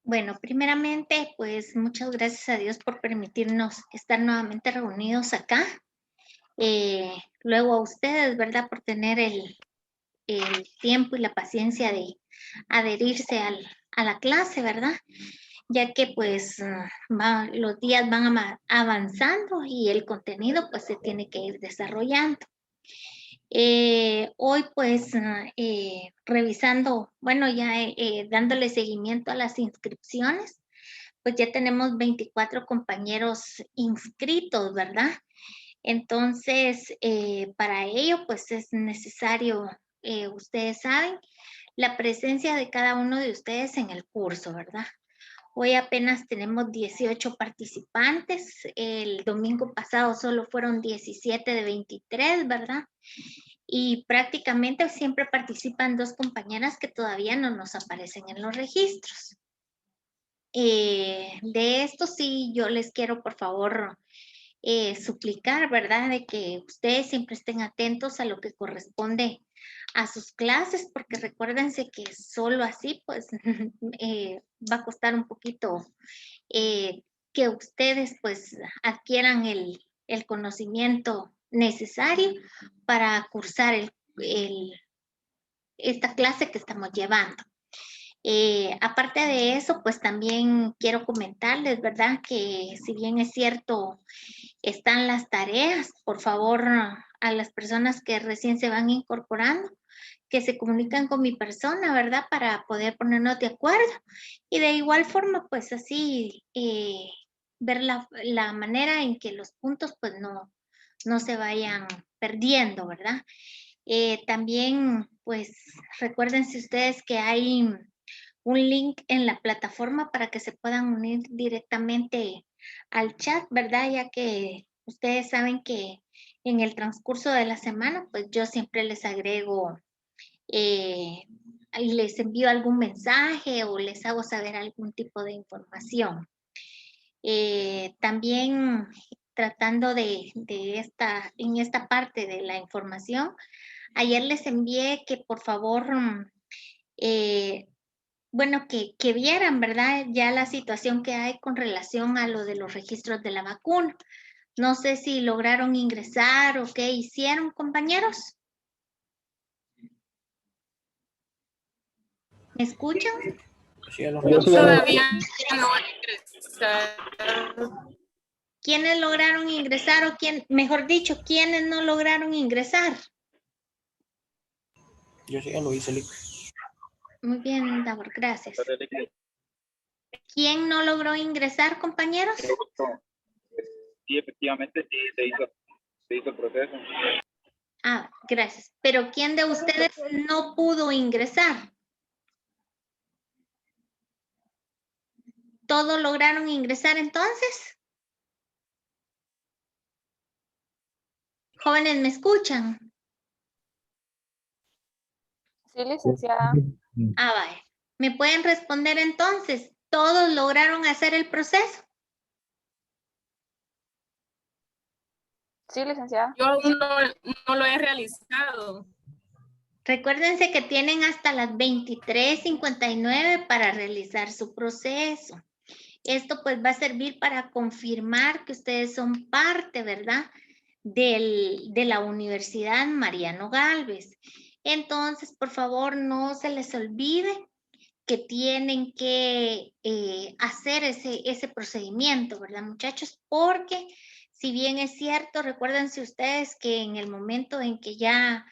Bueno, primeramente, pues muchas gracias a Dios por permitirnos estar nuevamente reunidos acá. Luego a ustedes, ¿verdad? Por tener el tiempo y la paciencia de adherirse a la clase, ¿verdad? Ya que pues los días van avanzando y el contenido pues se tiene que ir desarrollando. Hoy pues revisando, bueno, ya dándole seguimiento a las inscripciones, pues ya tenemos 24 compañeros inscritos, ¿verdad? Entonces, para ello pues es necesario, ustedes saben, la presencia de cada uno de ustedes en el curso, ¿verdad? Hoy apenas tenemos 18 participantes, el domingo pasado solo fueron 17 de 23, ¿verdad? Y prácticamente siempre participan 2 compañeras que todavía no nos aparecen en los registros. De esto sí, yo les quiero por favor suplicar, ¿verdad? De que ustedes siempre estén atentos a lo que corresponde a sus clases, porque recuérdense que solo así, pues, va a costar un poquito que ustedes, pues, adquieran el conocimiento necesario para cursar esta clase que estamos llevando. Aparte de eso, pues también quiero comentarles, ¿verdad? Que si bien es cierto, están las tareas, por favor, a las personas que recién se van incorporando, que se comunican con mi persona, ¿verdad? Para poder ponernos de acuerdo. Y de igual forma, pues así, ver la manera en que los puntos, pues no se vayan perdiendo, ¿verdad? También, pues, recuérdense ustedes que hay un link en la plataforma para que se puedan unir directamente al chat, ¿verdad? Ya que ustedes saben que en el transcurso de la semana, pues yo siempre les agrego, les envío algún mensaje o les hago saber algún tipo de información. También tratando en esta parte de la información, ayer les envié que por favor, bueno, que vieran, ¿verdad? Ya la situación que hay con relación a lo de los registros de la vacuna. No sé si lograron ingresar o qué hicieron, compañeros. ¿Me escuchan? Todavía no ingresado. ¿Quiénes lograron ingresar o mejor dicho, quiénes no lograron ingresar? Yo sí ya lo hice, Lick. Muy bien, Davor, gracias. ¿Quién no logró ingresar, compañeros? Sí, efectivamente, sí, se hizo el proceso. Ah, gracias. Pero ¿quién de ustedes no pudo ingresar? ¿Todos lograron ingresar entonces? Jóvenes, ¿me escuchan? Sí, licenciada. Ah, vaya. ¿Me pueden responder entonces? ¿Todos lograron hacer el proceso? Sí, licenciada. Yo aún no lo he realizado. Recuérdense que tienen hasta las 23:59 para realizar su proceso. Esto pues va a servir para confirmar que ustedes son parte, ¿verdad? De la Universidad Mariano Gálvez. Entonces, por favor, no se les olvide que tienen que hacer ese procedimiento, ¿verdad, muchachos? Porque si bien es cierto, recuérdense ustedes que en el momento en que ya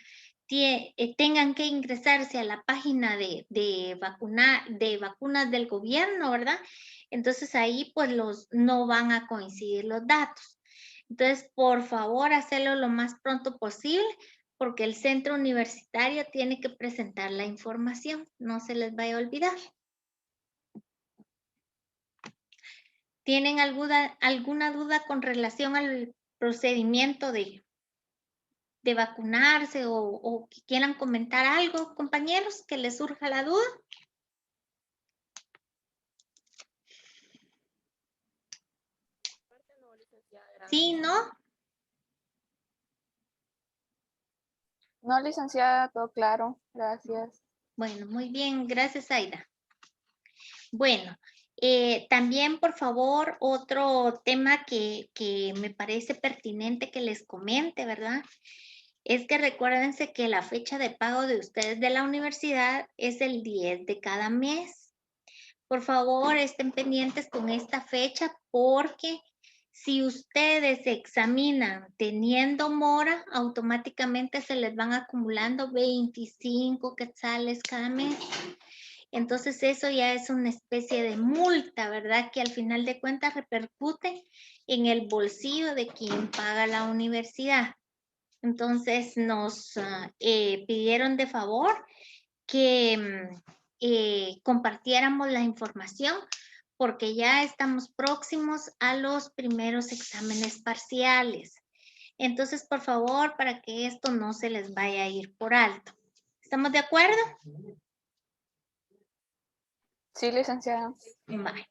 tengan que ingresarse a la página de vacunas del gobierno, ¿verdad? Entonces ahí pues no van a coincidir los datos. Entonces, por favor, hacerlo lo más pronto posible porque el centro universitario tiene que presentar la información, no se les vaya a olvidar. ¿Tienen alguna duda con relación al procedimiento de vacunarse o que quieran comentar algo, compañeros, que les surja la duda? Sí, ¿no? No, licenciada, todo claro. Gracias. Bueno, muy bien, gracias, Aida. Bueno, también, por favor, otro tema que me parece pertinente que les comente, ¿verdad? Es que recuérdense que la fecha de pago de ustedes de la universidad es el 10 de cada mes. Por favor, estén pendientes con esta fecha porque si ustedes examinan teniendo mora, automáticamente se les van acumulando 25 quetzales cada mes. Entonces eso ya es una especie de multa, ¿verdad? Que al final de cuentas repercute en el bolsillo de quien paga la universidad. Entonces nos pidieron de favor que compartiéramos la información porque ya estamos próximos a los primeros exámenes parciales. Entonces, por favor, para que esto no se les vaya a ir por alto. ¿Estamos de acuerdo? Sí, licenciada. Vale.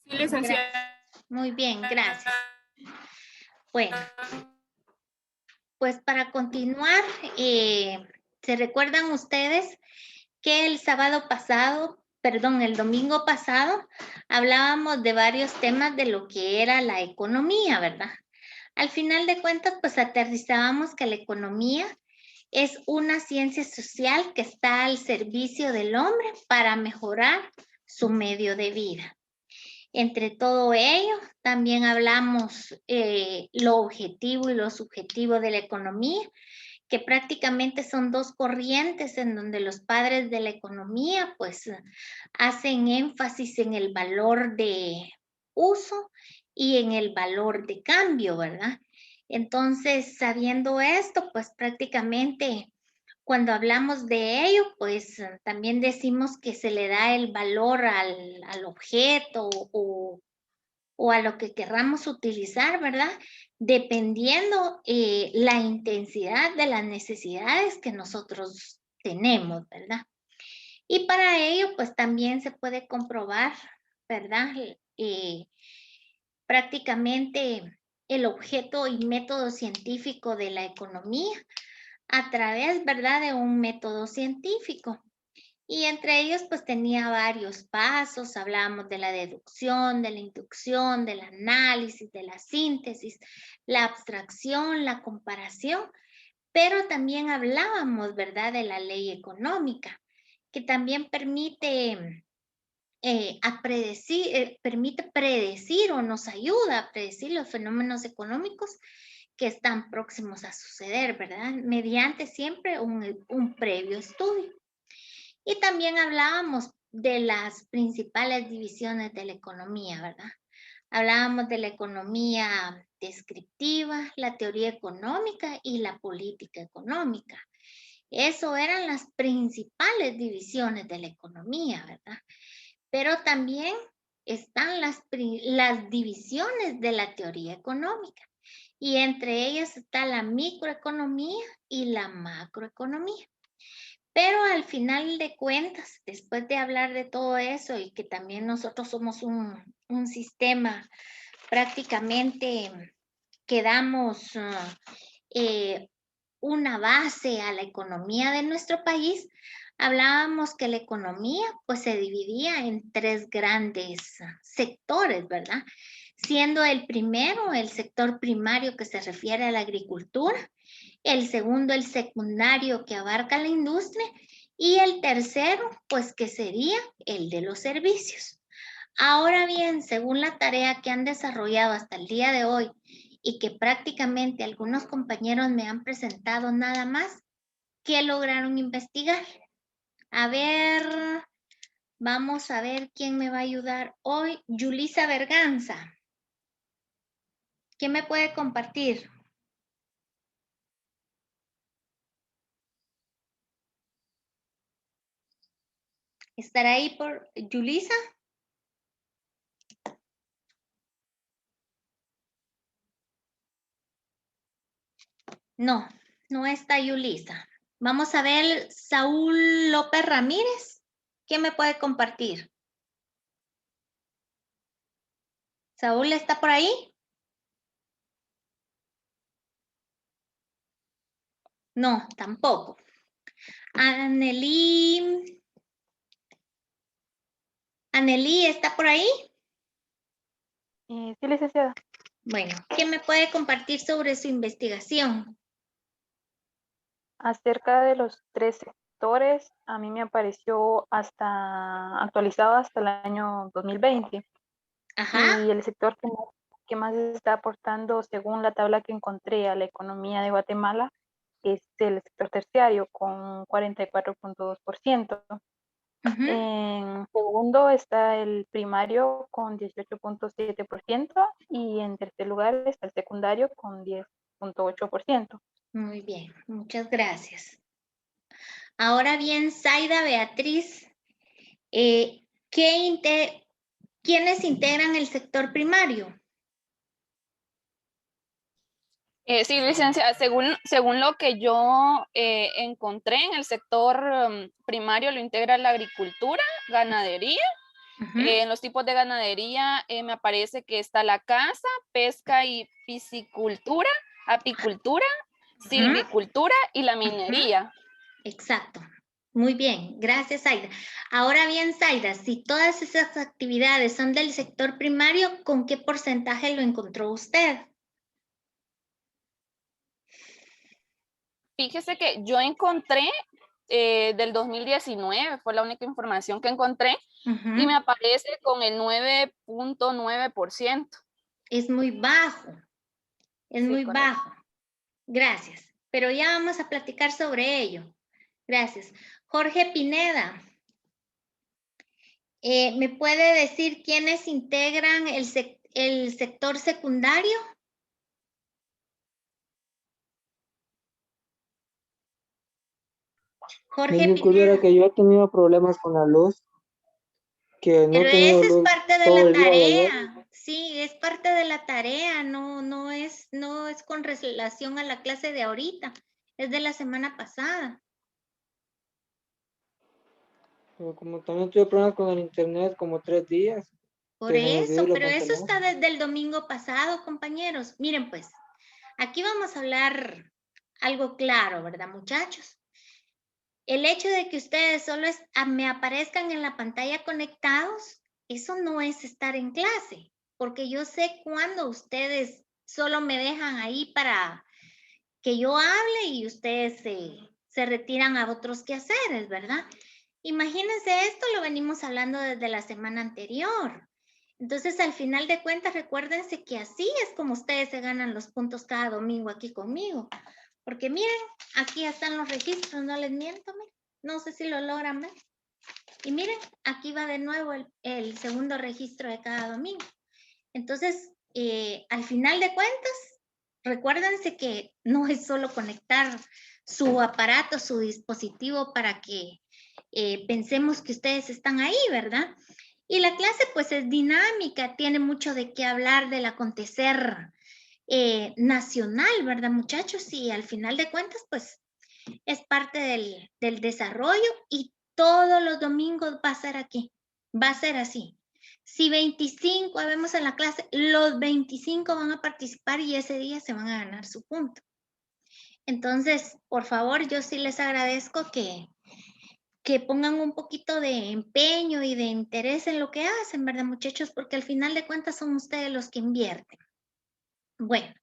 Sí, licenciada. Muy bien, gracias. Bueno, pues para continuar, ¿se recuerdan ustedes que el domingo pasado, hablábamos de varios temas de lo que era la economía, ¿verdad? Al final de cuentas, pues aterrizábamos que la economía es una ciencia social que está al servicio del hombre para mejorar su medio de vida. Entre todo ello, también hablamos lo objetivo y lo subjetivo de la economía, que prácticamente son dos corrientes en donde los padres de la economía pues hacen énfasis en el valor de uso y en el valor de cambio, ¿verdad? Entonces, sabiendo esto, pues prácticamente cuando hablamos de ello, pues también decimos que se le da el valor al objeto o a lo que querramos utilizar, ¿verdad? Dependiendo la intensidad de las necesidades que nosotros tenemos, ¿verdad? Y para ello, pues también se puede comprobar, ¿verdad? Prácticamente el objeto y método científico de la economía a través, ¿verdad?, de un método científico. Y entre ellos, pues tenía varios pasos, hablábamos de la deducción, de la inducción, del análisis, de la síntesis, la abstracción, la comparación, pero también hablábamos, ¿verdad?, de la ley económica, que también permite permite predecir o nos ayuda a predecir los fenómenos económicos que están próximos a suceder, ¿verdad? Mediante siempre un previo estudio. Y también hablábamos de las principales divisiones de la economía, ¿verdad? Hablábamos de la economía descriptiva, la teoría económica y la política económica. Eso eran las principales divisiones de la economía, ¿verdad? Pero también están las divisiones de la teoría económica. Y entre ellas está la microeconomía y la macroeconomía. Pero al final de cuentas, después de hablar de todo eso y que también nosotros somos un sistema prácticamente que damos una base a la economía de nuestro país, hablábamos que la economía pues se dividía en tres grandes sectores, ¿verdad? Siendo el primero el sector primario que se refiere a la agricultura, el segundo el secundario que abarca la industria y el tercero pues que sería el de los servicios. Ahora bien, según la tarea que han desarrollado hasta el día de hoy y que prácticamente algunos compañeros me han presentado nada más, ¿qué lograron investigar? A ver, vamos a ver quién me va a ayudar hoy. Yulisa Berganza. ¿Quién me puede compartir? ¿Estará ahí por Yulisa? No, no está Yulisa. Vamos a ver Saúl López Ramírez. ¿Quién me puede compartir? ¿Saúl está por ahí? No, tampoco. Anneli. Anneli, ¿está por ahí? Sí, licenciada. Bueno, ¿quién me puede compartir sobre su investigación? Acerca de los 3 sectores, a mí me apareció actualizado hasta el año 2020. Ajá. Y el sector que más está aportando, según la tabla que encontré a la economía de Guatemala, es el sector terciario con 44.2%. Ujú. En segundo está el primario con 18.7% y en tercer lugar está el secundario con 10.8%. Muy bien, muchas gracias. Ahora bien, Zaida Beatriz, ¿quiénes integran el sector primario? Sí, licenciada, según lo que yo encontré en el sector primario, lo integra la agricultura, ganadería. Ujú. En los tipos de ganadería me aparece que está la caza, pesca y piscicultura, apicultura, Ujú. silvicultura y la minería. Exacto. Muy bien, gracias, Zaida. Ahora bien, Zaida, si todas esas actividades son del sector primario, ¿con qué porcentaje lo encontró usted? Fíjese que yo encontré del 2019, fue la única información que encontré, Ujú. y me aparece con el 9.9%. Es muy bajo, es Sí, muy correcto. bajo. Gracias, pero ya vamos a platicar sobre ello. Gracias. Jorge Pineda, ¿me puede decir quiénes integran el sector secundario? Jorge Me Pineda. considera que yo he tenido problemas con la luz, que no Pero he tenido esa es luz parte de todo la el día de ayer. tarea. Sí, es parte de la tarea, no es con relación a la clase de ahorita, es de la semana pasada. Pero como también tuve problemas con el internet como 3 días, Por que se me olvidó y eso, lo pero eso cancelé. está desde el domingo pasado, compañeros. Miren pues, aquí vamos a hablar algo claro, ¿verdad, muchachos? El hecho de que ustedes solo me aparezcan en la pantalla conectados, eso no es estar en clase, porque yo sé cuándo ustedes solo me dejan ahí para que yo hable y ustedes se retiran a otros quehaceres, ¿verdad? Imagínense, esto lo venimos hablando desde la semana anterior. Entonces, al final de cuentas, recuérdense que así es como ustedes se ganan los puntos cada domingo aquí conmigo. Porque miren, aquí están los registros, no les miento, miren. No sé si lo logran ver. Y miren, aquí va de nuevo el segundo registro de cada domingo. Entonces, al final de cuentas, recuérdense que no es solo conectar su aparato, su dispositivo para que pensemos que ustedes están ahí, ¿verdad? Y la clase pues es dinámica, tiene mucho de qué hablar del acontecer nacional, ¿verdad, muchachos? Y al final de cuentas pues es parte del desarrollo y todos los domingos va a ser aquí, va a ser así. Si 25 vemos en la clase, los 25 van a participar y ese día se van a ganar su punto. Entonces, por favor, yo sí les agradezco que pongan un poquito de empeño y de interés en lo que hacen, ¿verdad, muchachos? Porque al final de cuentas son ustedes los que invierten. Bueno,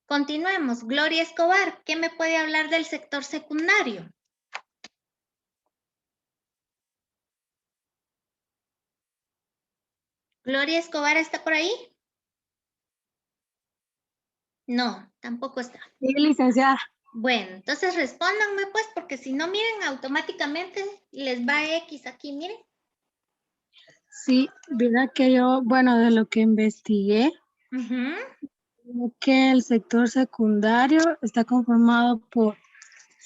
continuemos. Gloria Escobar, ¿qué me puede hablar del sector secundario? ¿Gloria Escobar está por ahí? No, tampoco está. Sí, licenciada. Bueno, entonces respóndanme pues, porque si no, miren, automáticamente les va X aquí, miren. Sí, verdad que yo, bueno, de lo que investigué, que el sector secundario está conformado por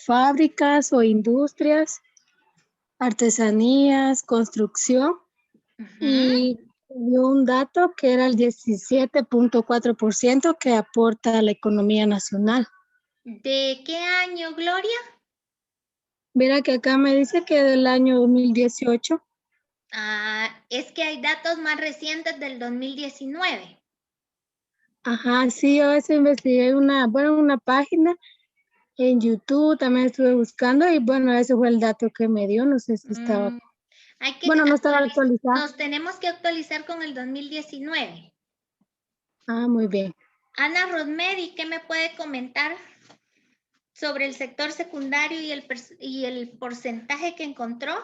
fábricas o industrias, artesanías, construcción, y dio un dato que era el 17.4% que aporta a la economía nacional. ¿De qué año, Gloria? Mira que acá me dice que del año 2018. Es que hay datos más recientes del 2019. Ajá, sí, yo a veces investigué una página En YouTube también estuve buscando y bueno, ese fue el dato que me dio. No sé si estaba, Hay que bueno, no estaba actualizar. actualizado. Nos tenemos que actualizar con el 2019. Ah, muy bien. Ana Rosmery, ¿qué me puede comentar sobre el sector secundario y el porcentaje que encontró?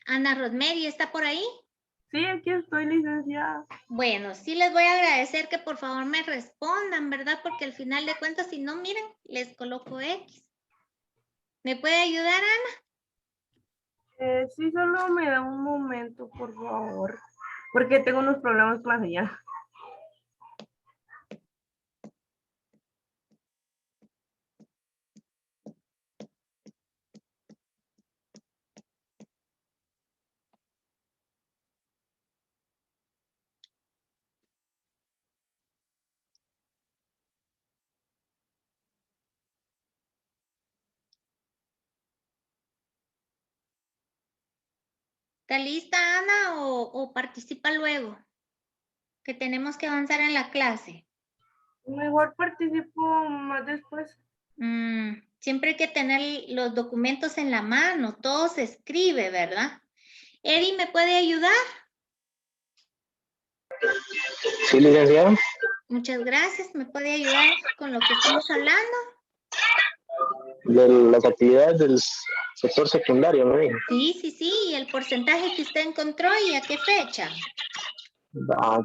Ana Rosmery, ¿está por ahí? Sí, aquí estoy, licenciada. Bueno, sí les voy a agradecer que por favor me respondan, ¿verdad? Porque al final de cuentas, si no, miren, les coloco X. ¿Me puede ayudar, Ana? Sí, solo me da un momento, por favor. Porque tengo unos problemas con la señal. ¿Está lista, Ana, o participa luego? Que tenemos que avanzar en la clase. Mejor participo más después. Siempre hay que tener los documentos en la mano, todo se escribe, ¿verdad? Eri, ¿me puede ayudar? Sí, licenciado. Muchas gracias, ¿me puede ayudar con lo que estamos hablando? De las actividades del sector secundario, ¿no? Sí, y el porcentaje que usted encontró y a qué fecha.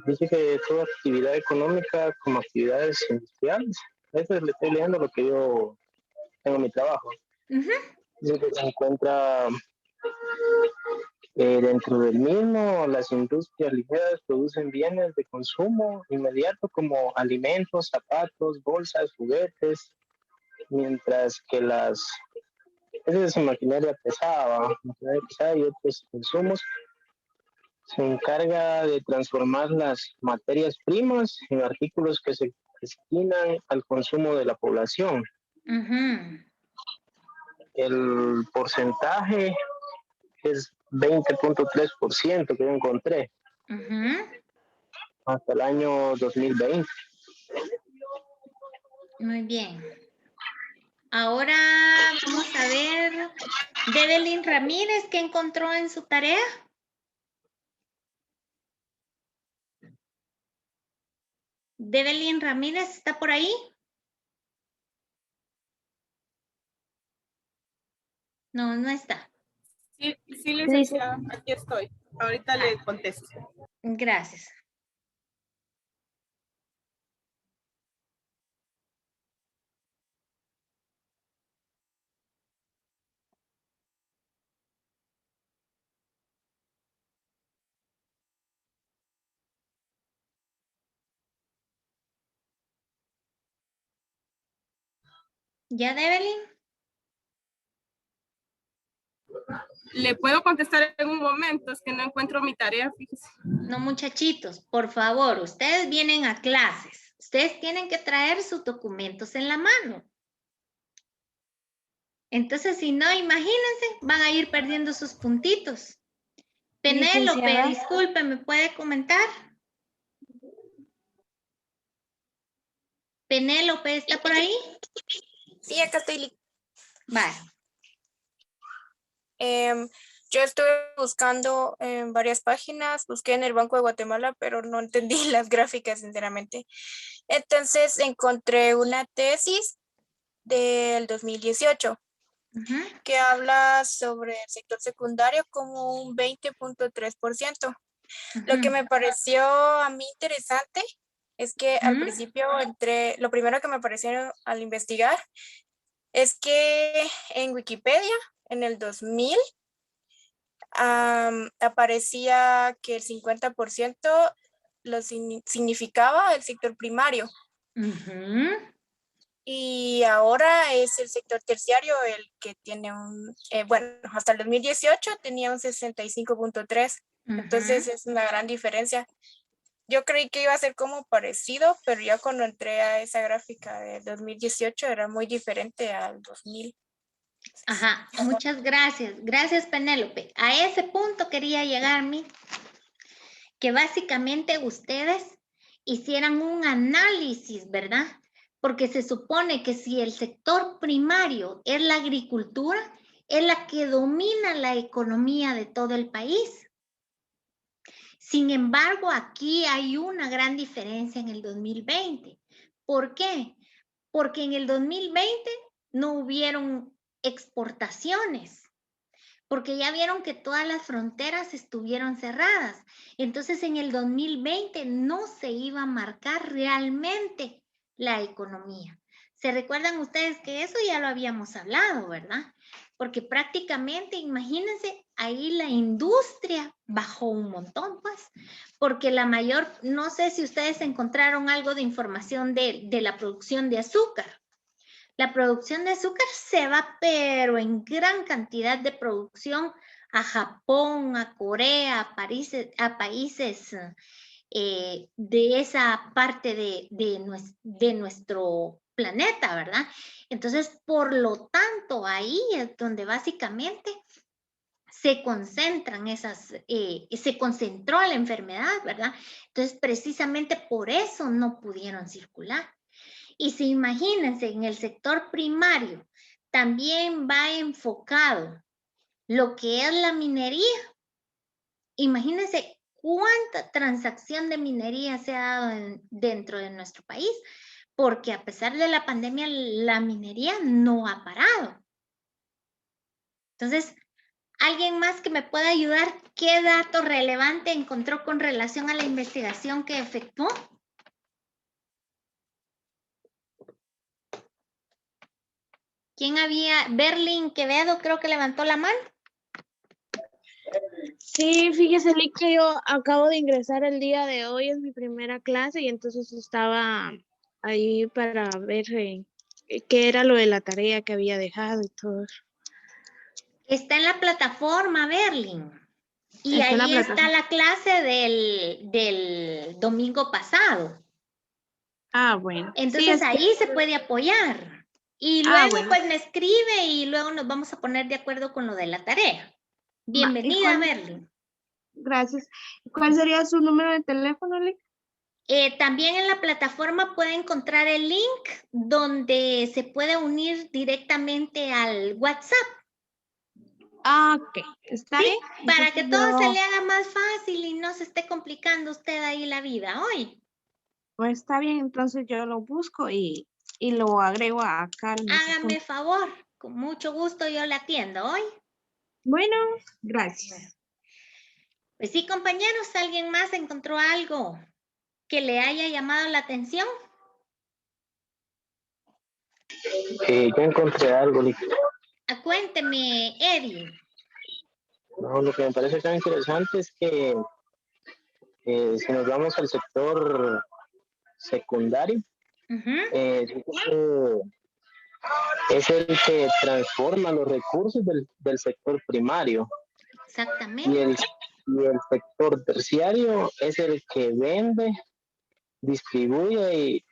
Dice que toda actividad económica como actividades industriales. Eso le estoy leyendo lo que yo tengo en mi trabajo. Dice que se encuentra dentro del mismo, las industrias ligeras producen bienes de consumo inmediato como alimentos, zapatos, bolsas, juguetes, mientras que esa es maquinaria pesada y otros insumos. Se encarga de transformar las materias primas en artículos que se destinan al consumo de la población. El porcentaje es 20.3% que yo encontré hasta el año 2020. Muy bien. Ahora vamos a ver, Develyn Ramírez, ¿qué encontró en su tarea? Develyn Ramírez, ¿está por ahí? No, no está. Sí, licenciada, aquí estoy. Ahorita le contesto. Gracias. ¿Ya, Develyn? Le puedo contestar en un momento, es que no encuentro mi tarea, fíjese. No, muchachitos, por favor, ustedes vienen a clases. Ustedes tienen que traer sus documentos en la mano. Entonces, si no, imagínense, van a ir perdiendo sus puntitos. Penélope, disculpe, ¿me puede comentar? Penélope, ¿está por ahí? Sí, acá estoy. Vale. Yo estuve buscando en varias páginas, busqué en el Banco de Guatemala, pero no entendí las gráficas, sinceramente. Entonces encontré una tesis del 2018 que habla sobre el sector secundario como un 20.3%. Lo que me pareció a mí interesante es que al principio lo primero que me pareció al investigar es que en Wikipedia, en el 2000, aparecía que el 50% lo significaba el sector primario. Y ahora es el sector terciario el que tiene hasta el 2018 tenía un 65.3. Entonces es una gran diferencia. Yo creí que iba a ser como parecido, pero ya cuando entré a esa gráfica de 2018 era muy diferente al 2000. Ajá, muchas gracias. Gracias, Penélope. A ese punto quería llegar, que básicamente ustedes hicieran un análisis, ¿verdad? Porque se supone que si el sector primario es la agricultura, es la que domina la economía de todo el país. Sin embargo, aquí hay una gran diferencia en el 2020. ¿Por qué? Porque en el 2020 no hubieron exportaciones, porque ya vieron que todas las fronteras estuvieron cerradas. Entonces, en el 2020 no se iba a marcar realmente la economía. ¿Se recuerdan ustedes que eso ya lo habíamos hablado, verdad? Porque prácticamente, imagínense, ahí la industria bajó un montón, pues, porque la mayor, no sé si ustedes encontraron algo de información de la producción de azúcar. La producción de azúcar se va, pero en gran cantidad de producción a Japón, a Corea, a países de esa parte de nuestro planeta, ¿verdad? Entonces, por lo tanto, ahí es donde básicamente se concentran se concentró la enfermedad, ¿verdad? Entonces, precisamente por eso no pudieron circular. Y si imagínense, en el sector primario también va enfocado lo que es la minería. Imagínense cuánta transacción de minería se ha dado dentro de nuestro país, porque a pesar de la pandemia, la minería no ha parado. Entonces, ¿alguien más que me pueda ayudar? ¿Qué dato relevante encontró con relación a la investigación que efectuó? ¿Quién había? Berlín Quevedo creo que levantó la mano. Sí, fíjese, Lick, que yo acabo de ingresar el día de hoy, es mi primera clase y entonces estaba ahí para ver qué era lo de la tarea que había dejado y todo eso. Está en la plataforma, Berlín. Y Está en la ahí está plataforma. la clase del domingo pasado. Ah, bueno. Entonces Sí, ahí se puede apoyar. Y luego bueno. pues me escribe y luego nos vamos a poner de acuerdo con lo de la tarea. Bienvenida, Berlín. Gracias. ¿Cuál sería su número de teléfono, Lick? También en la plataforma puede encontrar el link donde se puede unir directamente al WhatsApp. Ah, ok. Está bien. Para que Entonces todo se le haga más fácil y no se esté complicando usted ahí la vida hoy. Pues está bien, entonces yo lo busco y lo agrego acá. Hágame favor, con mucho gusto yo la atiendo hoy. Bueno, gracias. Pues sí, compañeros, ¿alguien más encontró algo que le haya llamado la atención? Yo encontré algo, Lick. Cuénteme, Eddie. No, lo que me parece tan interesante es que si nos vamos al sector secundario, es el que transforma los recursos del sector primario. Exactamente. Y el sector terciario es el que vende, distribuye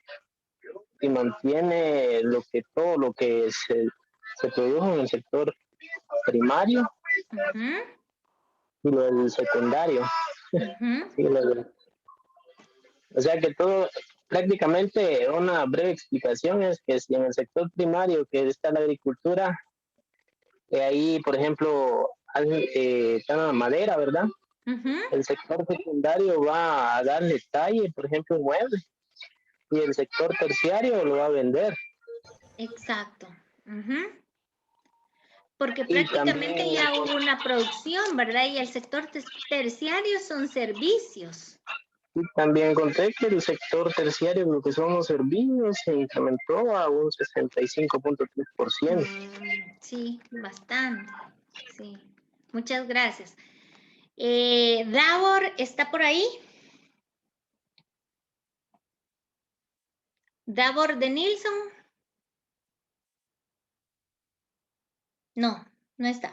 y mantiene todo lo que se produjo en el sector primario y lo del secundario. Sí, o sea que todo, prácticamente una breve explicación es que si en el sector primario que está la agricultura, ahí por ejemplo está la madera, ¿verdad? El sector secundario va a darle talle, por ejemplo, un mueble, y el sector terciario lo va a vender. Exacto. Porque prácticamente ya hubo una producción, ¿verdad? Y el sector terciario son servicios. Y también encontré que el sector terciario, lo que son los servicios, se incrementó a un 65.3%. Sí, bastante. Sí. Muchas gracias. Davor, ¿está por ahí? Davor de Nilsson. No, no está.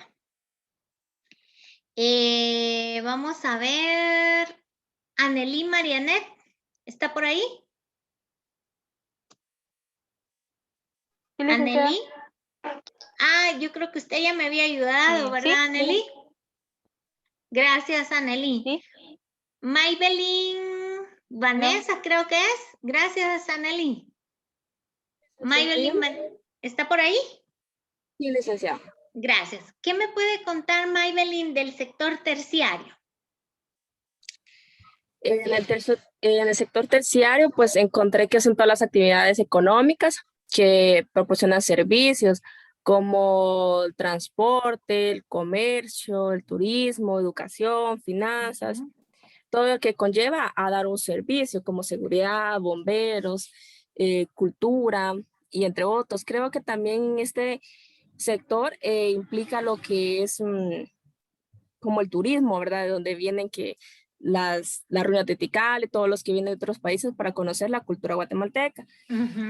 Vamos a ver. Anneli Marianet, ¿está por ahí? Anneli. Yo creo que usted ya me había ayudado, ¿verdad, Sí. Anneli? Gracias, Anneli. Sí. Maybelline Vanessa, creo que es. Gracias, Anneli. Maybelline, ¿está por ahí? Sí, licenciada. Gracias. ¿Qué me puede contar, Maybelline, del sector terciario? En el sector terciario, pues encontré que son todas las actividades económicas que proporcionan servicios como el transporte, el comercio, el turismo, educación, finanzas, todo lo que conlleva a dar un servicio como seguridad, bomberos, cultura y entre otros. Creo que también este sector implica lo que es como el turismo, ¿verdad? De donde vienen que las ruinas de Tikal y todos los que vienen de otros países para conocer la cultura guatemalteca.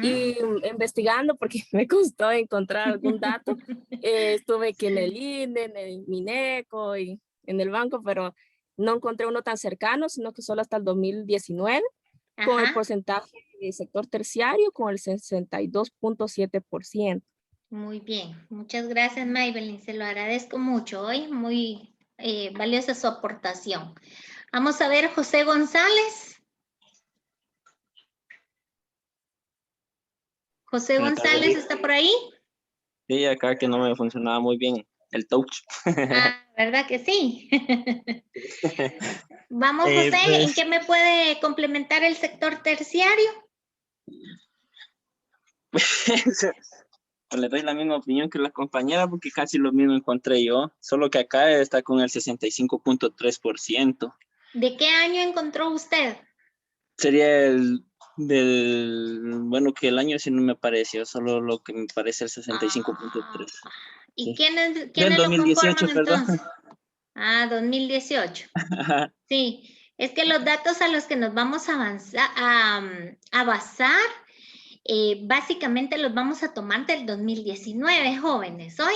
Y investigando, porque me costó encontrar algún dato, estuve que en el INDE, en el MINECO y en el banco, pero no encontré uno tan cercano, sino que solo hasta el 2019, con el porcentaje del sector terciario con el 62.7%. Muy bien, muchas gracias, Maybelline, se lo agradezco mucho hoy, muy valiosa su aportación. Vamos a ver, José González. José González, ¿está por ahí? Sí, acá que no me funcionaba muy bien el touch. Ah, ¿verdad que sí? Vamos, José, Pues, ¿en qué me puede complementar el sector terciario? le doy la misma opinión que la compañera porque casi lo mismo encontré yo, solo que acá está con el 65.3%. ¿De qué año encontró usted? Sería bueno, que el año sí no me apareció, solo lo que me parece el 65.3. ¿Y Sí. quiénes Del lo 2018, conforman perdón. entonces? Ah, 2018. Sí, es que los datos a los que nos vamos a basar, básicamente los vamos a tomar del 2019, jóvenes, ¿hoy?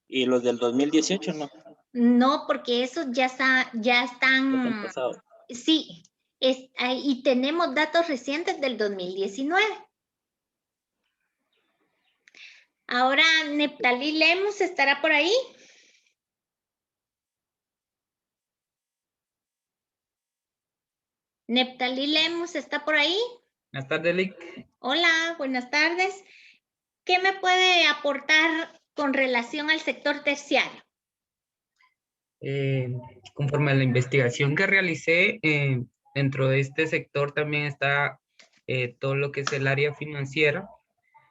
¿Y los del 2018 no? No, porque esos ya están, ¿Están pasados? sí, y tenemos datos recientes del 2019. Ahora, Neptalí Lemus, ¿estará por ahí? Neptalí Lemus, ¿está por ahí? Buenas tardes, Lick. Hola, buenas tardes. ¿Qué me puede aportar con relación al sector terciario? Conforme a la investigación que realicé, dentro de este sector también está todo lo que es el área financiera,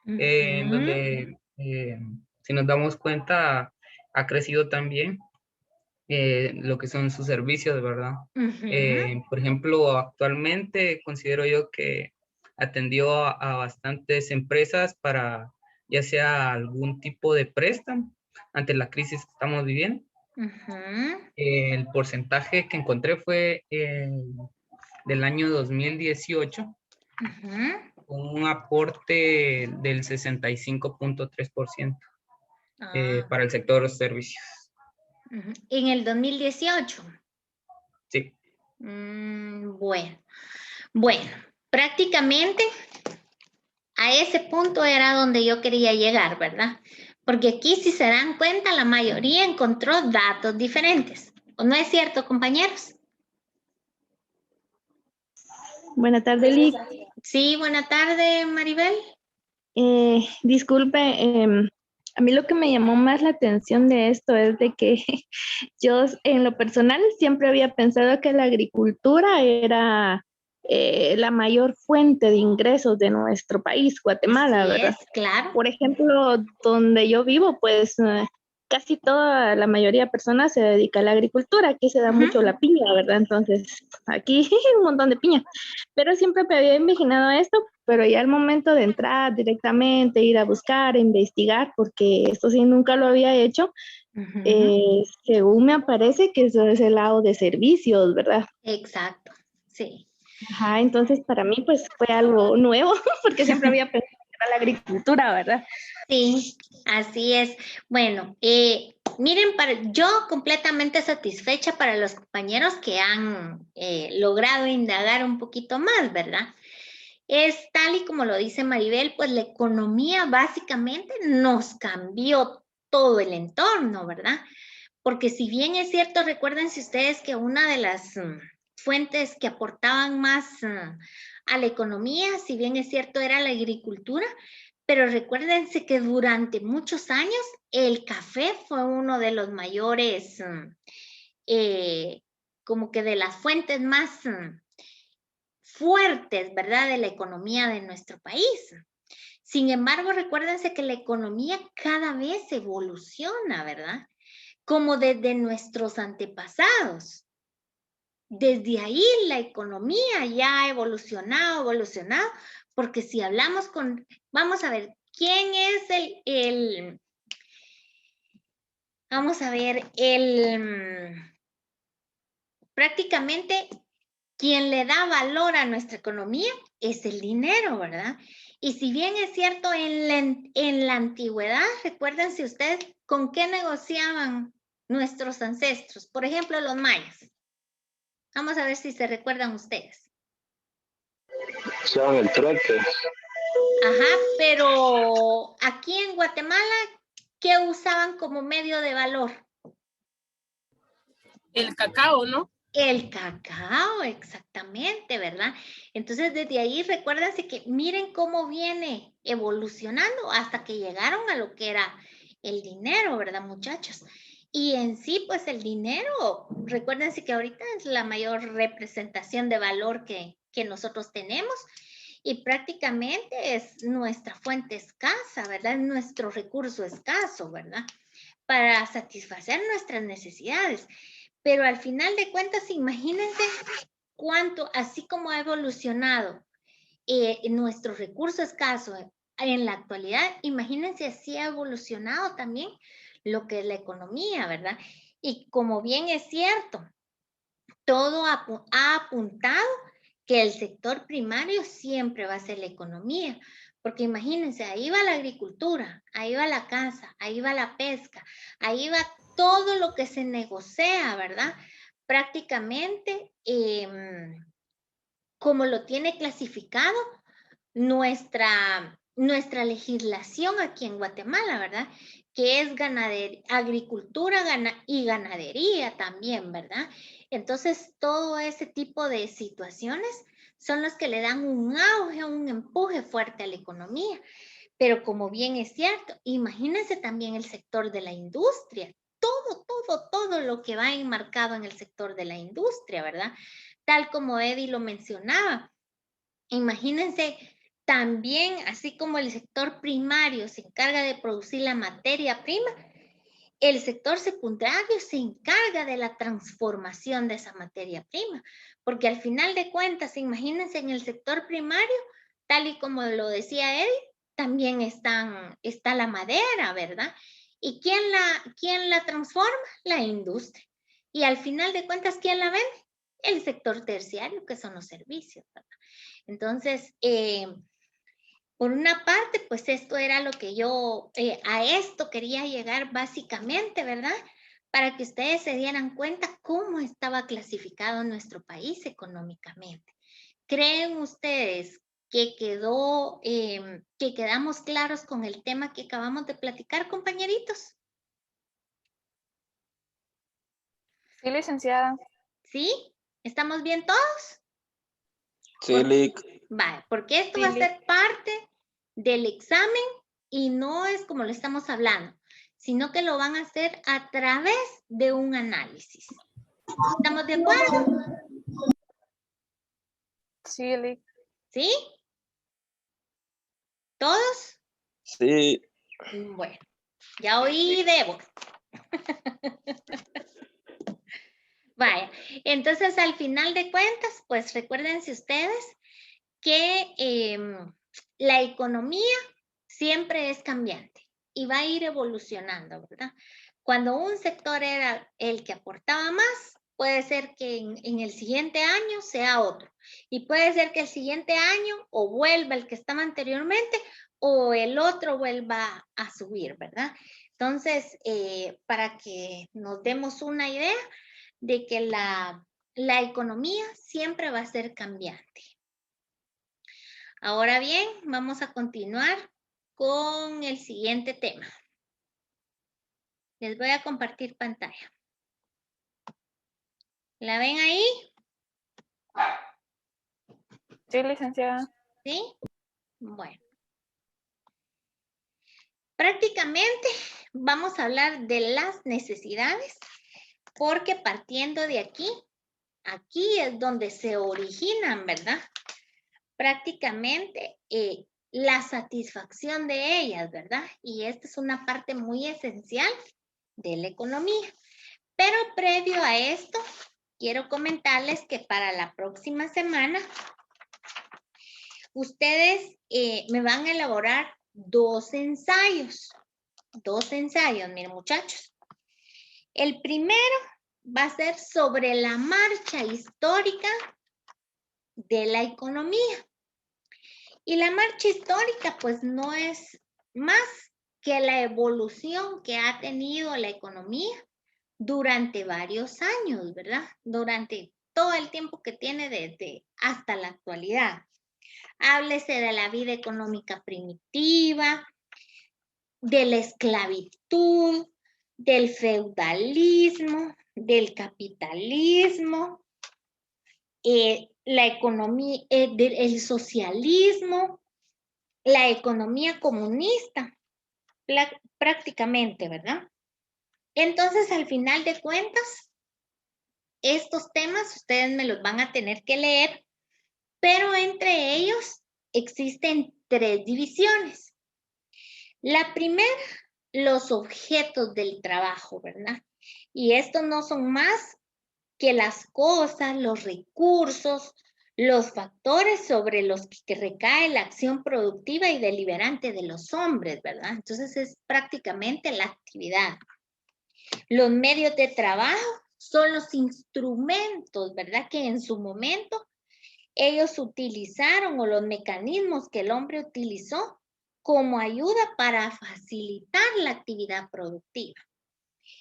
en donde, si nos damos cuenta, ha crecido también lo que son sus servicios, ¿verdad? Por ejemplo, actualmente considero yo que atendió a bastantes empresas para ya sea algún tipo de préstamo ante la crisis que estamos viviendo. El porcentaje que encontré fue del año 2018, con un aporte del 65.3% para el sector servicios. ¿En el 2018? Sí. Bueno, prácticamente a ese punto era donde yo quería llegar, ¿verdad? Porque aquí, si se dan cuenta, la mayoría encontró datos diferentes. ¿O no es cierto, compañeros? Buenas tardes, Lick. Sí, buena tarde, Maribel. Disculpe, a mí lo que me llamó más la atención de esto es de que yo en lo personal siempre había pensado que la agricultura era la mayor fuente de ingresos de nuestro país, Guatemala, ¿verdad? Claro. Por ejemplo, donde yo vivo, pues casi toda la mayoría de personas se dedica a la agricultura, aquí se da mucho la piña, ¿verdad? Entonces, aquí un montón de piña. Pero siempre me había imaginado esto, pero ya al momento de entrar directamente, ir a buscar, investigar, porque esto sí nunca lo había hecho, según me parece que eso es el lado de servicios, ¿verdad? Exacto, sí. Ajá, entonces para mí pues fue algo nuevo, porque siempre había pensado que era la agricultura, ¿verdad? Sí, así es. Bueno, miren, yo completamente satisfecha para los compañeros que han logrado indagar un poquito más, ¿verdad? Es tal y como lo dice Maribel, pues la economía básicamente nos cambió todo el entorno, ¿verdad? Porque si bien es cierto, recuérdense ustedes que una de las fuentes que aportaban más a la economía, si bien es cierto era la agricultura, pero recuérdense que durante muchos años el café fue uno de los mayores, como que de las fuentes más fuertes, ¿verdad? De la economía de nuestro país. Sin embargo, recuérdense que la economía cada vez evoluciona, ¿verdad? Como desde nuestros antepasados. Desde ahí la economía ya ha evolucionado, porque si hablamos con, vamos a ver, ¿quién es vamos a ver, prácticamente quien le da valor a nuestra economía es el dinero, ¿verdad? Y si bien es cierto, en la antigüedad, recuérdense ustedes, ¿con qué negociaban nuestros ancestros? Por ejemplo, los mayas. Vamos a ver si se recuerdan ustedes. Usaban el trueque. Ajá, pero aquí en Guatemala, ¿qué usaban como medio de valor? El cacao, ¿no? El cacao, exactamente, ¿verdad? Entonces, desde ahí, recuérdense que miren cómo viene evolucionando hasta que llegaron a lo que era el dinero, ¿verdad, muchachos? Y en sí, pues el dinero, recuérdense que ahorita es la mayor representación de valor que nosotros tenemos y prácticamente es nuestra fuente escasa, ¿verdad? Es nuestro recurso escaso, ¿verdad? Para satisfacer nuestras necesidades. Pero al final de cuentas, imagínense cuánto, así como ha evolucionado nuestro recurso escaso en la actualidad, imagínense así ha evolucionado también lo que es la economía, ¿verdad? Y como bien es cierto, todo ha apuntado que el sector primario siempre va a ser la economía, porque imagínense, ahí va la agricultura, ahí va la caza, ahí va la pesca, ahí va todo lo que se negocia, ¿verdad? Prácticamente, como lo tiene clasificado nuestra legislación aquí en Guatemala, ¿verdad? Que es agricultura y ganadería también, ¿verdad? Entonces, todo ese tipo de situaciones son los que le dan un auge, un empuje fuerte a la economía. Pero como bien es cierto, imagínense también el sector de la industria, todo lo que va enmarcado en el sector de la industria, ¿verdad? Tal como Eddie lo mencionaba. Imagínense también, así como el sector primario se encarga de producir la materia prima, el sector secundario se encarga de la transformación de esa materia prima, porque al final de cuentas, imagínense en el sector primario, tal y como lo decía Eddie, también está la madera, ¿verdad? ¿Y quién la transforma? La industria. Y al final de cuentas, ¿quién la vende? El sector terciario, que son los servicios, ¿verdad? Entonces, por una parte, pues esto era lo que yo, a esto quería llegar básicamente, ¿verdad? Para que ustedes se dieran cuenta cómo estaba clasificado nuestro país económicamente. ¿Creen ustedes que que quedamos claros con el tema que acabamos de platicar, compañeritos? Sí, licenciada. ¿Sí? ¿Estamos bien todos? Sí, Lick. Vale, porque esto va a ser parte del examen y no es como lo estamos hablando, sino que lo van a hacer a través de un análisis. ¿Estamos de acuerdo? Sí, Lick. ¿Sí? ¿Todos? Sí. Bueno, ya oí Debo. Vaya, entonces al final de cuentas, pues recuérdense ustedes que la economía siempre es cambiante y va a ir evolucionando, ¿verdad? Cuando un sector era el que aportaba más, puede ser que en el siguiente año sea otro. Y puede ser que el siguiente año o vuelva el que estaba anteriormente o el otro vuelva a subir, ¿verdad? Entonces, para que nos demos una idea de que la economía siempre va a ser cambiante. Ahora bien, vamos a continuar con el siguiente tema. Les voy a compartir pantalla. ¿La ven ahí? Sí, licenciada. ¿Sí? Bueno. Prácticamente vamos a hablar de las necesidades, porque partiendo de aquí, aquí es donde se originan, ¿verdad? Prácticamente la satisfacción de ellas, ¿verdad? Y esta es una parte muy esencial de la economía. Pero previo a esto, quiero comentarles que para la próxima semana, ustedes me van a elaborar 2 ensayos. 2 ensayos, miren muchachos. El primero va a ser sobre la marcha histórica de la economía. Y la marcha histórica pues no es más que la evolución que ha tenido la economía durante varios años, ¿verdad? Durante todo el tiempo que tiene desde hasta la actualidad. Háblese de la vida económica primitiva, de la esclavitud, del feudalismo, del capitalismo, la economía, el socialismo, la economía comunista, prácticamente, ¿verdad? Entonces, al final de cuentas, estos temas ustedes me los van a tener que leer, pero entre ellos existen 3 divisiones. La primera, los objetos del trabajo, ¿verdad? Y estos no son más que las cosas, los recursos, los factores sobre los que recae la acción productiva y deliberante de los hombres, ¿verdad? Entonces es prácticamente la actividad. Los medios de trabajo son los instrumentos, ¿verdad? Que en su momento ellos utilizaron, o los mecanismos que el hombre utilizó como ayuda para facilitar la actividad productiva.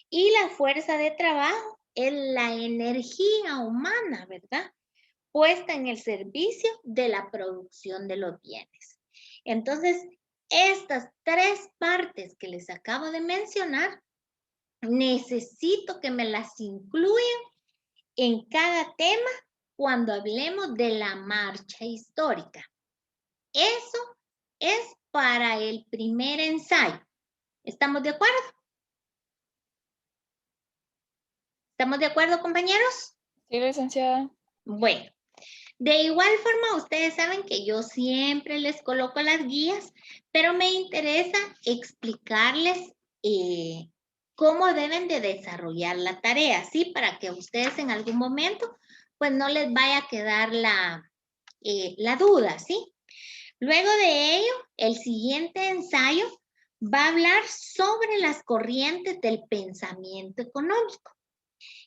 Y la fuerza de trabajo es la energía humana, ¿verdad? Puesta en el servicio de la producción de los bienes. Entonces, estas 3 partes que les acabo de mencionar, necesito que me las incluyan en cada tema cuando hablemos de la marcha histórica. Eso es para el primer ensayo. ¿Estamos de acuerdo? ¿Estamos de acuerdo, compañeros? Sí, licenciada. Bueno, de igual forma, ustedes saben que yo siempre les coloco las guías, pero me interesa explicarles cómo deben de desarrollar la tarea, ¿sí? Para que ustedes en algún momento, pues no les vaya a quedar la duda, ¿sí? Luego de ello, el siguiente ensayo va a hablar sobre las corrientes del pensamiento económico.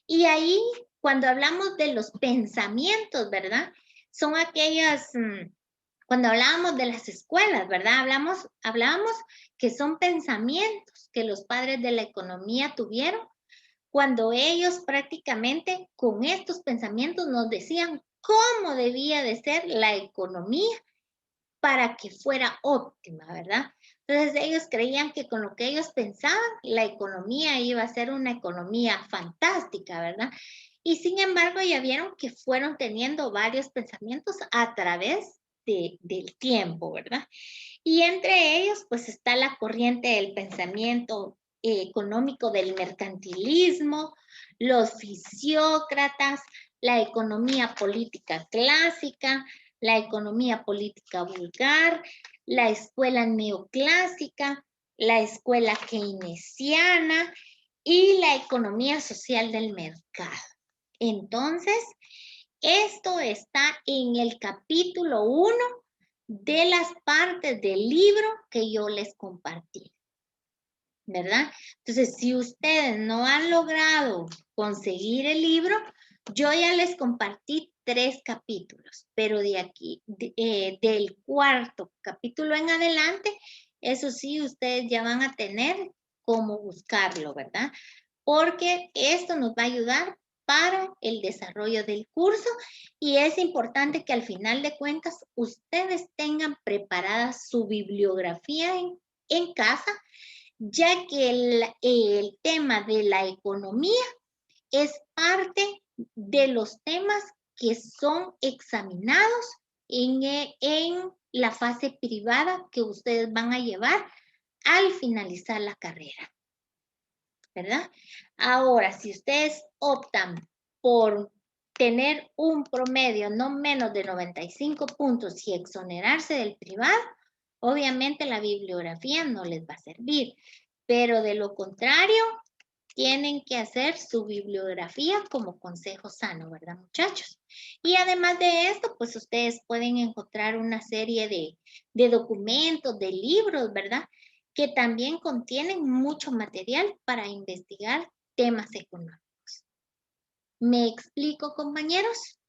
Y ahí, cuando hablamos de los pensamientos, ¿verdad? Son aquellas, cuando hablábamos de las escuelas, ¿verdad? Hablábamos que son pensamientos que los padres de la economía tuvieron cuando ellos prácticamente con estos pensamientos nos decían cómo debía de ser la economía para que fuera óptima, ¿verdad? Entonces ellos creían que con lo que ellos pensaban, la economía iba a ser una economía fantástica, ¿verdad? Y sin embargo ya vieron que fueron teniendo varios pensamientos a través del tiempo, ¿verdad? Y entre ellos pues está la corriente del pensamiento económico del mercantilismo, los fisiócratas, la economía política clásica, la economía política vulgar, la escuela neoclásica, la escuela keynesiana y la economía social del mercado. Entonces, esto está en el capítulo 1 de las partes del libro que yo les compartí, ¿verdad? Entonces, si ustedes no han logrado conseguir el libro, yo ya les compartí 3 capítulos, pero de aquí, del 4º capítulo en adelante, eso sí, ustedes ya van a tener cómo buscarlo, ¿verdad? Porque esto nos va a ayudar para el desarrollo del curso y es importante que al final de cuentas ustedes tengan preparada su bibliografía en casa, ya que el tema de la economía es parte de los temas que son examinados en la fase privada que ustedes van a llevar al finalizar la carrera, ¿verdad? Ahora, si ustedes optan por tener un promedio no menos de 95 puntos y exonerarse del privado, obviamente la bibliografía no les va a servir, pero de lo contrario, tienen que hacer su bibliografía como consejo sano, ¿verdad, muchachos? Y además de esto, pues ustedes pueden encontrar una serie de documentos, de libros, ¿verdad? Que también contienen mucho material para investigar temas económicos. ¿Me explico, compañeros?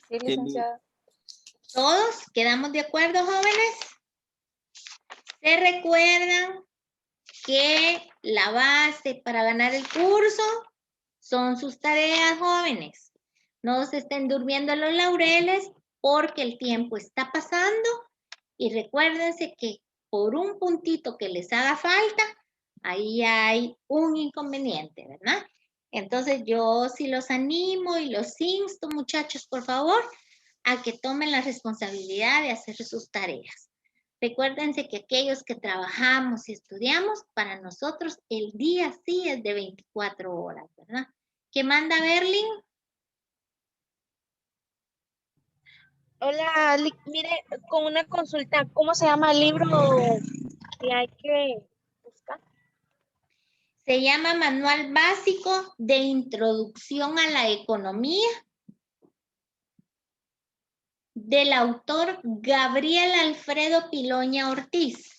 Sí, licenciada. ¿Todos quedamos de acuerdo, jóvenes? ¿Se recuerdan que la base para ganar el curso son sus tareas, jóvenes? No se estén durmiendo en los laureles porque el tiempo está pasando y recuérdense que por un puntito que les haga falta, ahí hay un inconveniente, ¿verdad? Entonces yo sí los animo y los insto, muchachos, por favor, a que tomen la responsabilidad de hacer sus tareas. Recuérdense que aquellos que trabajamos y estudiamos, para nosotros el día sí es de 24 horas, ¿verdad? ¿Qué manda Berlin? Hola, mire, con una consulta, ¿cómo se llama el libro que hay que buscar? Se llama Manual Básico de Introducción a la Economía, del autor Gabriel Alfredo Piloña Ortiz.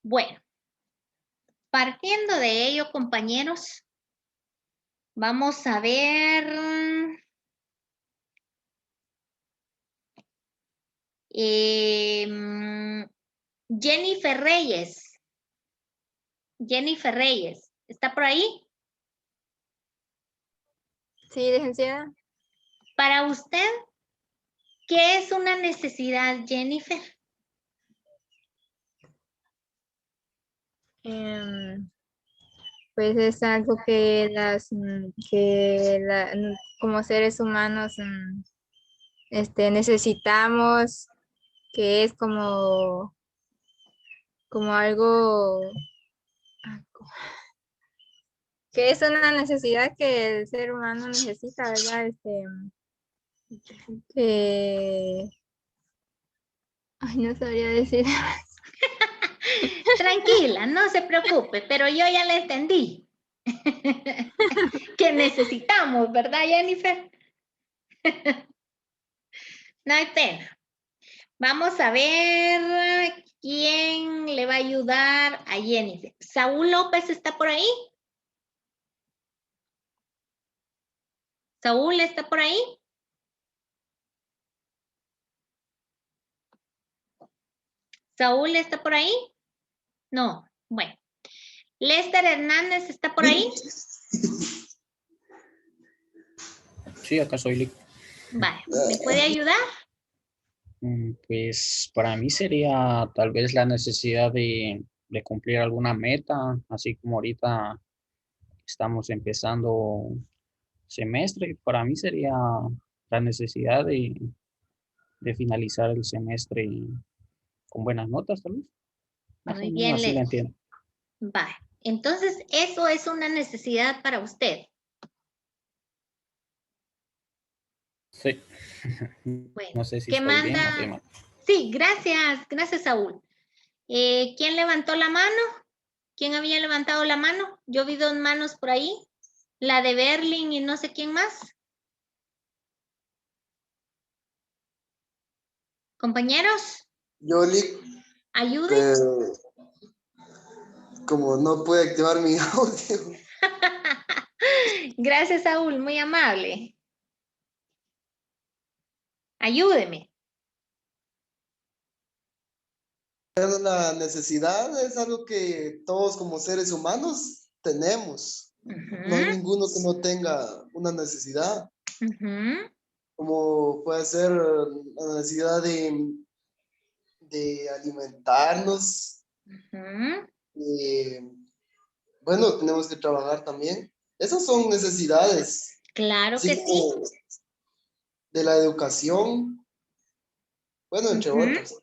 Bueno, partiendo de ello, compañeros, vamos a ver Jennifer Reyes. Jennifer Reyes, ¿está por ahí? Sí, licenciada. Para usted, ¿qué es una necesidad, Jennifer? Pues es algo que como seres humanos necesitamos, que es como algo que es una necesidad que el ser humano necesita, ¿verdad? Ay, no sabría decir. Tranquila, no se preocupe, pero yo ya le entendí. Que necesitamos, ¿verdad, Jennifer? No hay pena. Vamos a ver quién le va a ayudar a Jennifer. ¿Saúl López está por ahí? ¿Saúl está por ahí? ¿Saúl está por ahí? No, bueno. ¿Lester Hernández está por ahí? Sí, acá soy Lick. Vale, ¿me puede ayudar? Pues para mí sería tal vez la necesidad de cumplir alguna meta, así como ahorita estamos empezando semestre. Para mí sería la necesidad de finalizar el semestre con buenas notas, tal vez. Muy bien, así la Lester. entiendo. Vale, entonces eso es una necesidad para usted. Sí. Bueno, No sé si ¿qué estoy bien o estoy manda? mal. Sí, gracias, Saúl. ¿Quién levantó la mano? ¿Quién había levantado la mano? Yo vi dos manos por ahí. La de Berlin y no sé quién más. Compañeros, Yoli, ayuden. como no puede activar mi audio. Gracias, Saúl, muy amable. Ayúdeme. La necesidad es algo que todos como seres humanos tenemos. No hay ninguno que no tenga una necesidad. Como puede ser la necesidad de alimentarnos. Bueno, tenemos que trabajar también. Esas son necesidades. Claro que sí. De la educación. Bueno, entre otras.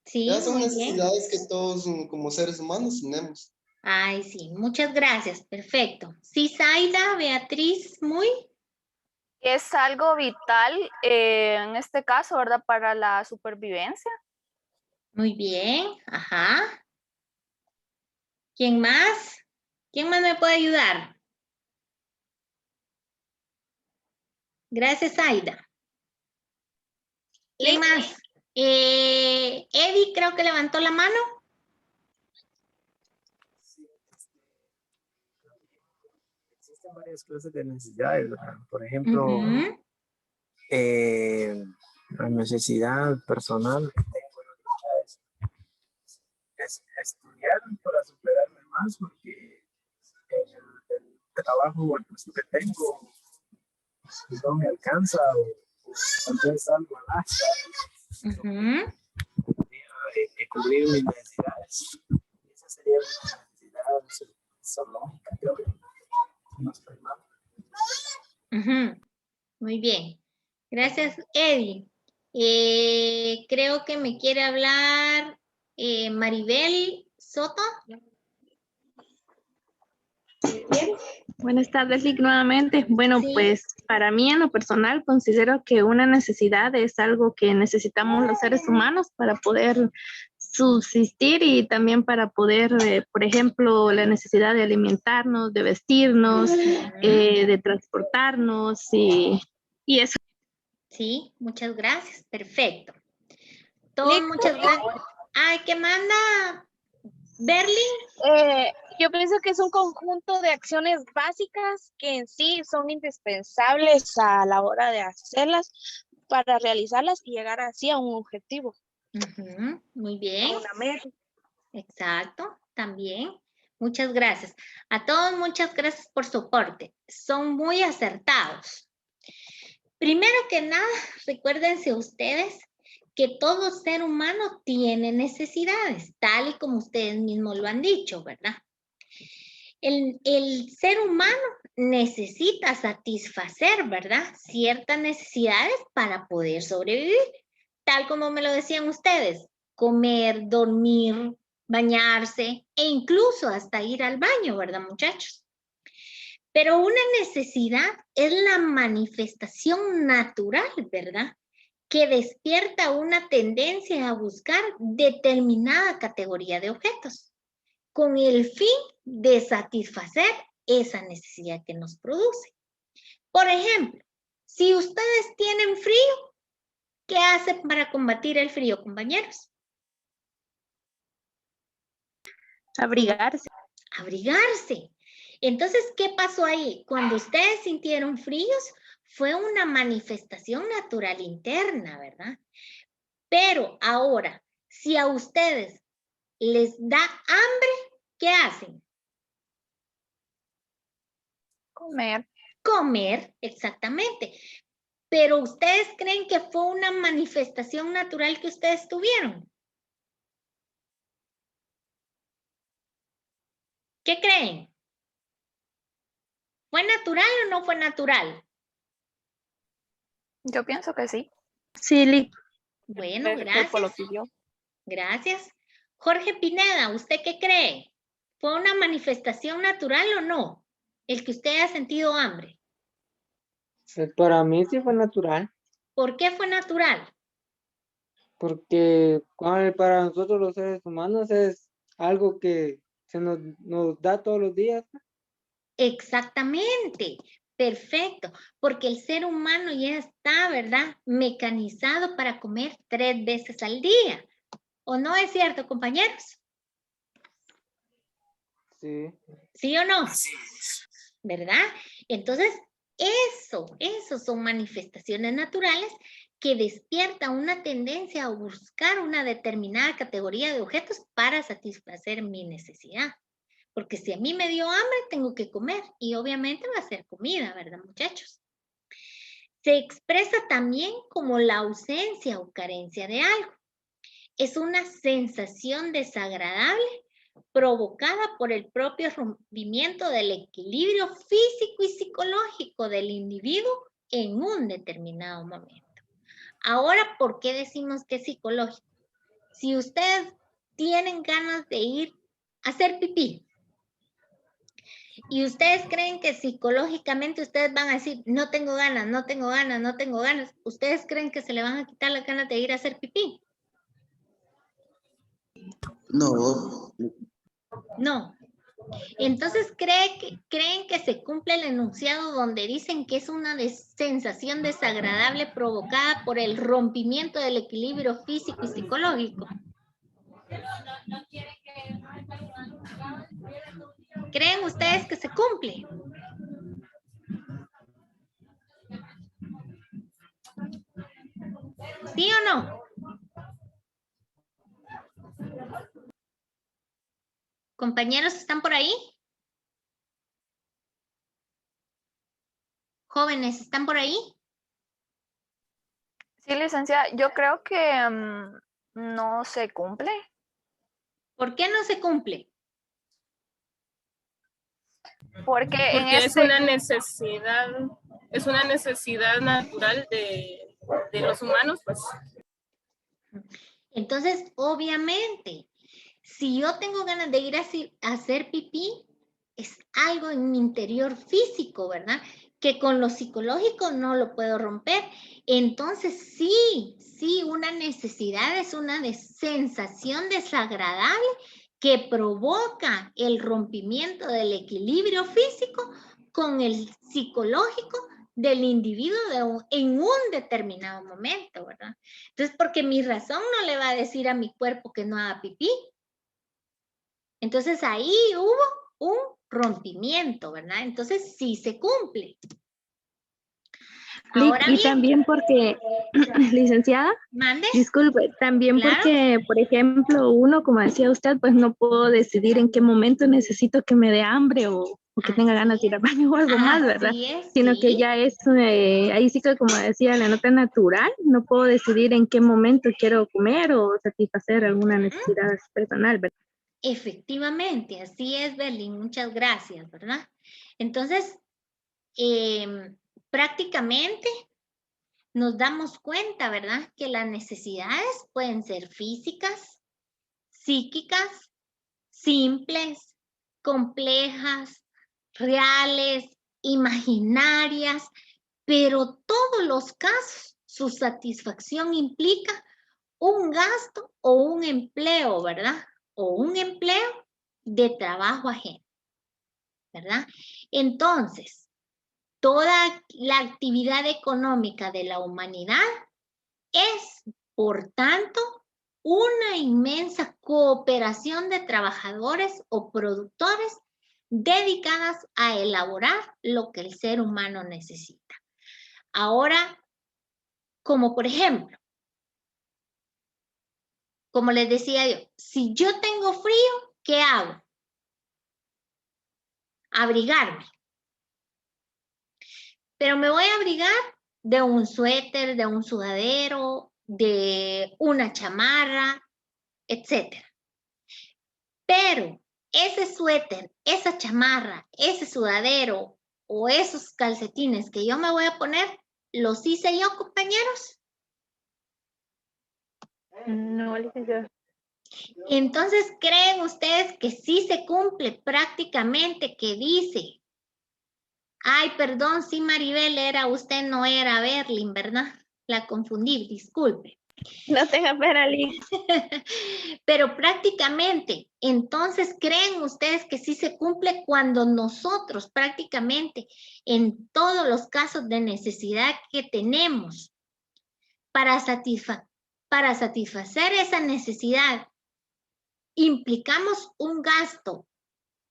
Sí, Esas son muy bien. necesidades que todos como seres humanos tenemos. Ay, sí, muchas gracias, perfecto. Sí, Zaida, Beatriz, muy. Es algo vital en este caso, ¿verdad? Para la supervivencia. Muy bien, ajá. ¿Quién más? ¿Quién más me puede ayudar? Gracias, Zaida. ¿Quién más? Eddie creo que levantó la mano. Existen varias clases de necesidades, ¿verdad? Por ejemplo, la necesidad personal que tengo es estudiar para superarme más, porque el trabajo o el puesto que tengo no me alcanza o tal vez algo al extra. Cubrir mis necesidades. Esa sería una necesidad zoológica, creo que no estoy mal. Muy bien. Gracias, Eddie. Creo que me quiere hablar Maribel Soto. Buenas tardes, Lick, nuevamente. Bueno, pues para mí en lo personal considero que una necesidad es algo que necesitamos los seres humanos para poder subsistir y también para poder, por ejemplo, la necesidad de alimentarnos, de vestirnos, de transportarnos y eso. Sí, muchas gracias. Perfecto. Todos, muchas gracias. Ay, ¿qué manda Berlin? Yo pienso que es un conjunto de acciones básicas que en sí son indispensables a la hora de hacerlas para realizarlas y llegar así a un objetivo. Muy bien. A una meta. Exacto, también. Muchas gracias. A todos, muchas gracias por su aporte. Son muy acertados. Primero que nada, recuérdense ustedes que todo ser humano tiene necesidades, tal y como ustedes mismos lo han dicho, ¿verdad? El ser humano necesita satisfacer, ¿verdad? Ciertas necesidades para poder sobrevivir, tal como me lo decían ustedes, comer, dormir, bañarse e incluso hasta ir al baño, ¿verdad, muchachos? Pero una necesidad es la manifestación natural, ¿verdad? Que despierta una tendencia a buscar determinada categoría de objetos con el fin de satisfacer esa necesidad que nos produce. Por ejemplo, si ustedes tienen frío, ¿qué hacen para combatir el frío, compañeros? Abrigarse. Abrigarse. Entonces, ¿qué pasó ahí? Cuando ustedes sintieron fríos, fue una manifestación natural interna, ¿verdad? Pero ahora, si a ustedes les da hambre, ¿qué hacen? Comer. Comer, exactamente. Pero ¿ustedes creen que fue una manifestación natural que ustedes tuvieron? ¿Qué creen? ¿Fue natural o no fue natural? Yo pienso que sí. Sí, Lick. Bueno, gracias. Gracias. Jorge Pineda, ¿usted qué cree? ¿Fue una manifestación natural o no? El que usted haya sentido hambre. Para mí sí fue natural. ¿Por qué fue natural? Porque para nosotros los seres humanos es algo que se nos da todos los días. Exactamente. Perfecto. Porque el ser humano ya está, ¿verdad? Mecanizado para comer 3 veces al día. ¿O no es cierto, compañeros? Sí. ¿Sí o no? ¿Verdad? Entonces, eso son manifestaciones naturales que despiertan una tendencia a buscar una determinada categoría de objetos para satisfacer mi necesidad. Porque si a mí me dio hambre, tengo que comer y obviamente va a ser comida, ¿verdad, muchachos? Se expresa también como la ausencia o carencia de algo. es una sensación desagradable provocada por el propio rompimiento del equilibrio físico y psicológico del individuo en un determinado momento. Ahora, ¿por qué decimos que es psicológico? Si ustedes tienen ganas de ir a hacer pipí y ustedes creen que psicológicamente ustedes van a decir, no tengo ganas, no tengo ganas, no tengo ganas, ¿ustedes creen que se le van a quitar las ganas de ir a hacer pipí? No. No. Entonces, ¿creen que se cumple el enunciado donde dicen que es una sensación desagradable provocada por el rompimiento del equilibrio físico y psicológico? ¿Creen ustedes que se cumple? ¿Sí o no? ¿Compañeros están por ahí? ¿Jóvenes están por ahí? Sí, licenciada, yo creo que no se cumple. ¿Por qué no se cumple? Porque es una necesidad natural de los humanos, pues. Entonces, obviamente, si yo tengo ganas de ir a hacer pipí, es algo en mi interior físico, ¿verdad? Que con lo psicológico no lo puedo romper. Entonces, sí, una necesidad es una sensación desagradable que provoca el rompimiento del equilibrio físico con el psicológico del individuo en un determinado momento, ¿verdad? Entonces, porque mi razón no le va a decir a mi cuerpo que no haga pipí. Entonces, ahí hubo un rompimiento, ¿verdad? Entonces, sí se cumple. Ahora y también porque, licenciada, ¿mande? Disculpe, también ¿Claro? porque, por ejemplo, uno, como decía usted, pues no puedo decidir en qué momento necesito que me dé hambre o que tenga ganas de ir al baño o algo más, ¿verdad? Sino que ya es, ahí sí que como decía la nota natural, no puedo decidir en qué momento quiero comer o satisfacer alguna necesidad personal, ¿verdad? Efectivamente, así es, Berlín, muchas gracias, ¿verdad? Entonces, prácticamente nos damos cuenta, ¿verdad? Que las necesidades pueden ser físicas, psíquicas, simples, complejas, reales, imaginarias, pero todos los casos, su satisfacción implica un gasto o un empleo, ¿verdad? O un empleo de trabajo ajeno, ¿verdad? Entonces, toda la actividad económica de la humanidad es, por tanto, una inmensa cooperación de trabajadores o productores dedicadas a elaborar lo que el ser humano necesita. Ahora, como por ejemplo, como les decía yo, si yo tengo frío, ¿qué hago? Abrigarme. Pero me voy a abrigar de un suéter, de un sudadero, de una chamarra, etc. Pero ese suéter, esa chamarra, ese sudadero o esos calcetines que yo me voy a poner, ¿los hice yo, compañeros? No, licenciada. Entonces, ¿creen ustedes que sí se cumple prácticamente que dice? Ay, perdón, sí, Maribel, era usted, no era Berlín, ¿verdad? La confundí, disculpe. No tenga pena, Liz. Pero prácticamente, entonces, ¿creen ustedes que sí se cumple cuando nosotros prácticamente en todos los casos de necesidad que tenemos para satisfacer esa necesidad, implicamos un gasto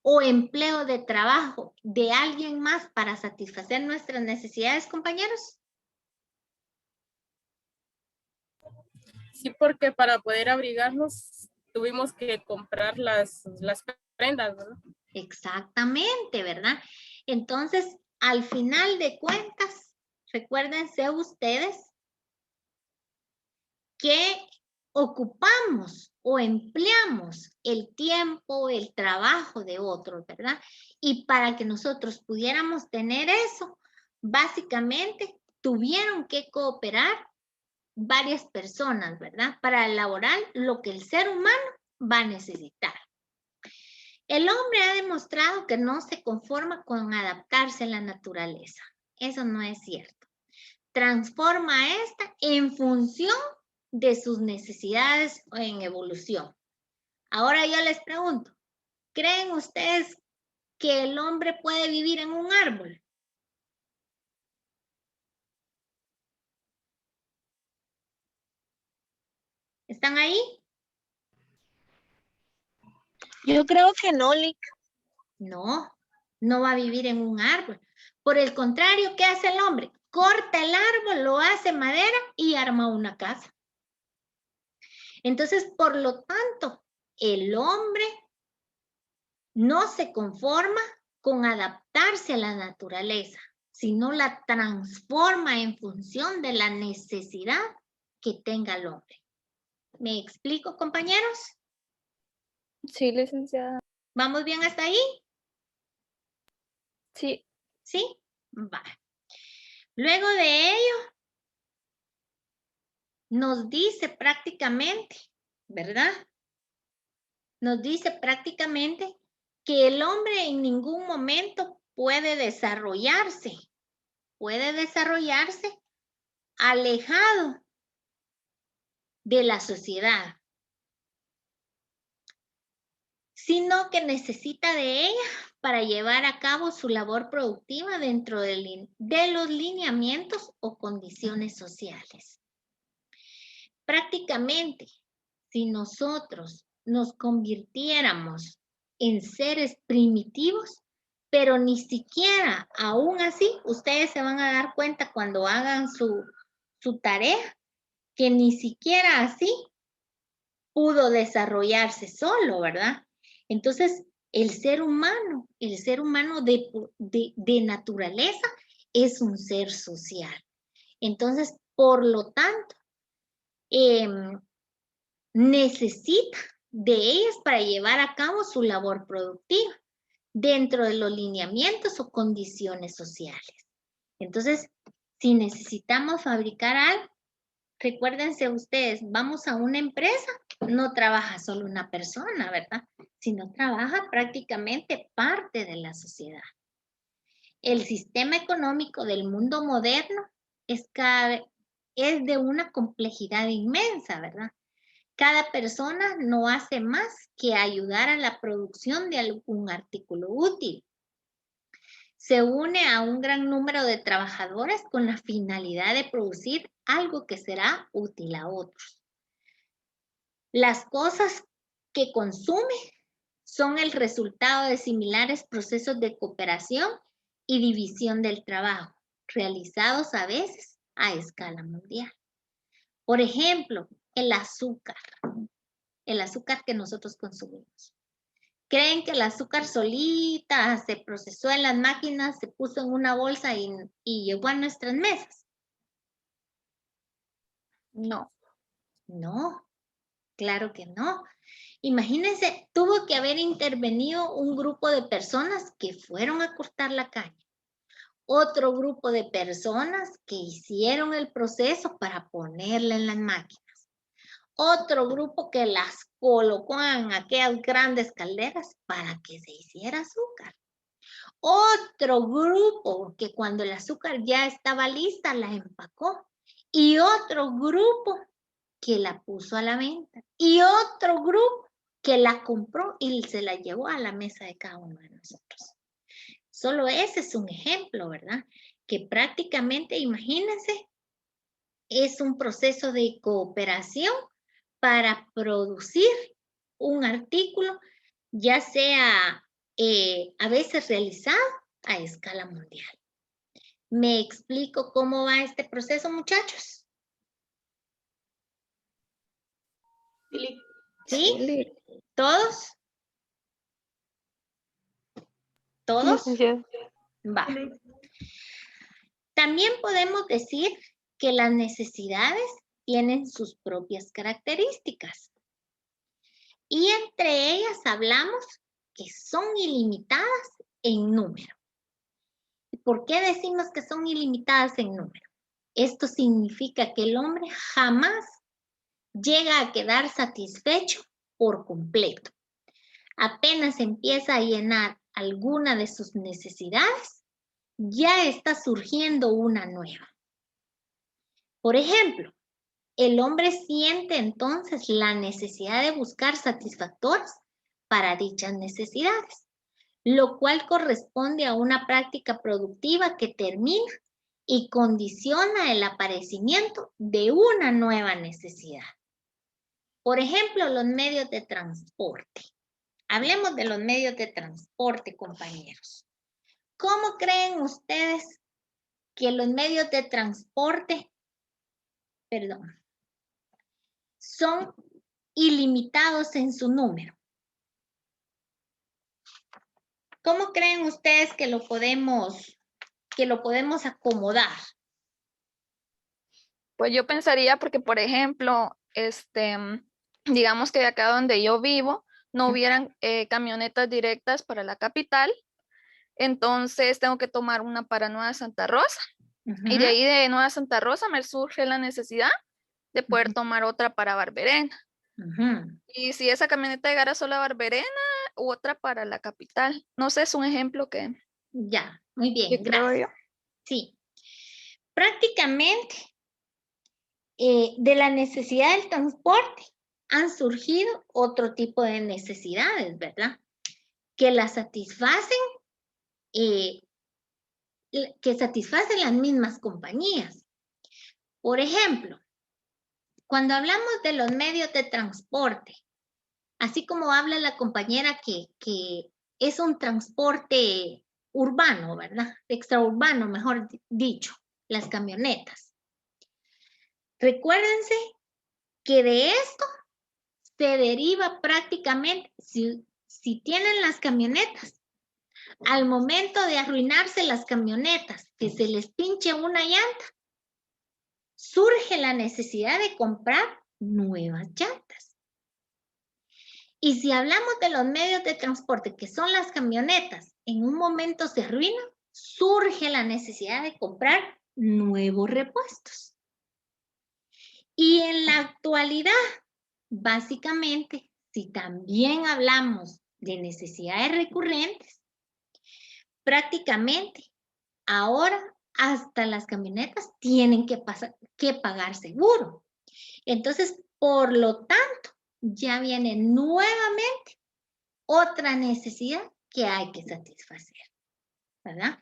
o empleo de trabajo de alguien más para satisfacer nuestras necesidades, compañeros? Sí, porque para poder abrigarnos tuvimos que comprar las prendas, ¿verdad? Exactamente, ¿verdad? Entonces, al final de cuentas, recuérdense ustedes que ocupamos o empleamos el tiempo, el trabajo de otros, ¿verdad? Y para que nosotros pudiéramos tener eso, básicamente tuvieron que cooperar varias personas, ¿verdad? Para elaborar lo que el ser humano va a necesitar. El hombre ha demostrado que no se conforma con adaptarse a la naturaleza. Eso no es cierto. Transforma esta en función de sus necesidades en evolución. Ahora yo les pregunto, ¿creen ustedes que el hombre puede vivir en un árbol? ¿Están ahí? Yo creo que no, Lick. No, no va a vivir en un árbol. Por el contrario, ¿qué hace el hombre? Corta el árbol, lo hace madera y arma una casa. Entonces, por lo tanto, el hombre no se conforma con adaptarse a la naturaleza, sino la transforma en función de la necesidad que tenga el hombre. ¿Me explico, compañeros? Sí, licenciada. ¿Vamos bien hasta ahí? Sí. ¿Sí? Va. Luego de ello, nos dice prácticamente, ¿verdad? Nos dice prácticamente que el hombre en ningún momento puede desarrollarse alejado de la sociedad, sino que necesita de ella para llevar a cabo su labor productiva dentro de los lineamientos o condiciones sociales. Prácticamente, si nosotros nos convirtiéramos en seres primitivos, pero ni siquiera aún así, ustedes se van a dar cuenta cuando hagan su tarea, que ni siquiera así pudo desarrollarse solo, ¿verdad? Entonces, el ser humano de naturaleza es un ser social. Entonces, por lo tanto, necesita de ellas para llevar a cabo su labor productiva dentro de los lineamientos o condiciones sociales. Entonces, si necesitamos fabricar algo, recuérdense ustedes, vamos a una empresa, no trabaja solo una persona, ¿verdad? Sino trabaja prácticamente parte de la sociedad. El sistema económico del mundo moderno es de una complejidad inmensa, ¿verdad? Cada persona no hace más que ayudar a la producción de algún artículo útil. Se une a un gran número de trabajadores con la finalidad de producir algo que será útil a otros. Las cosas que consume son el resultado de similares procesos de cooperación y división del trabajo, realizados a veces a escala mundial. Por ejemplo, el azúcar que nosotros consumimos. ¿Creen que el azúcar solita se procesó en las máquinas, se puso en una bolsa y llegó a nuestras mesas? No. No, claro que no. Imagínense, tuvo que haber intervenido un grupo de personas que fueron a cortar la caña. Otro grupo de personas que hicieron el proceso para ponerla en las máquinas. Otro grupo que las colocó en aquellas grandes calderas para que se hiciera azúcar. Otro grupo que cuando el azúcar ya estaba lista la empacó. Y otro grupo que la puso a la venta. Y otro grupo que la compró y se la llevó a la mesa de cada uno de nosotros. Solo ese es un ejemplo, ¿verdad? Que prácticamente, imagínense, es un proceso de cooperación para producir un artículo, ya sea a veces realizado a escala mundial. ¿Me explico cómo va este proceso, muchachos? ¿Sí? ¿Todos? ¿Todos? Va. También podemos decir que las necesidades tienen sus propias características. Y entre ellas hablamos que son ilimitadas en número. ¿Por qué decimos que son ilimitadas en número? Esto significa que el hombre jamás llega a quedar satisfecho por completo. Apenas empieza a llenar alguna de sus necesidades, ya está surgiendo una nueva. Por ejemplo, el hombre siente entonces la necesidad de buscar satisfactores para dichas necesidades, lo cual corresponde a una práctica productiva que termina y condiciona el aparecimiento de una nueva necesidad. Por ejemplo, los medios de transporte. Hablemos de los medios de transporte, compañeros. ¿Cómo creen ustedes que los medios de transporte, son ilimitados en su número? ¿Cómo creen ustedes que lo podemos acomodar? Pues yo pensaría porque, por ejemplo, digamos que de acá donde yo vivo, no hubieran camionetas directas para la capital, entonces tengo que tomar una para Nueva Santa Rosa. Y de ahí de Nueva Santa Rosa me surge la necesidad de poder tomar otra para Barberena. Y si esa camioneta llegara solo a Barberena, otra para la capital. No sé, es un ejemplo que... Ya, muy bien, que creo gracias. yo. Sí, prácticamente de la necesidad del transporte han surgido otro tipo de necesidades, ¿verdad? Que las satisfacen, las mismas compañías. Por ejemplo, cuando hablamos de los medios de transporte, así como habla la compañera que es un transporte urbano, ¿verdad? Extraurbano, mejor dicho, las camionetas. Recuérdense que de esto se deriva prácticamente, si tienen las camionetas, al momento de arruinarse las camionetas, que se les pinche una llanta, surge la necesidad de comprar nuevas llantas. Y si hablamos de los medios de transporte, que son las camionetas, en un momento se arruinan, surge la necesidad de comprar nuevos repuestos. Y en la actualidad, básicamente, si también hablamos de necesidades recurrentes, prácticamente ahora hasta las camionetas tienen que pagar seguro. Entonces, por lo tanto, ya viene nuevamente otra necesidad que hay que satisfacer, ¿verdad?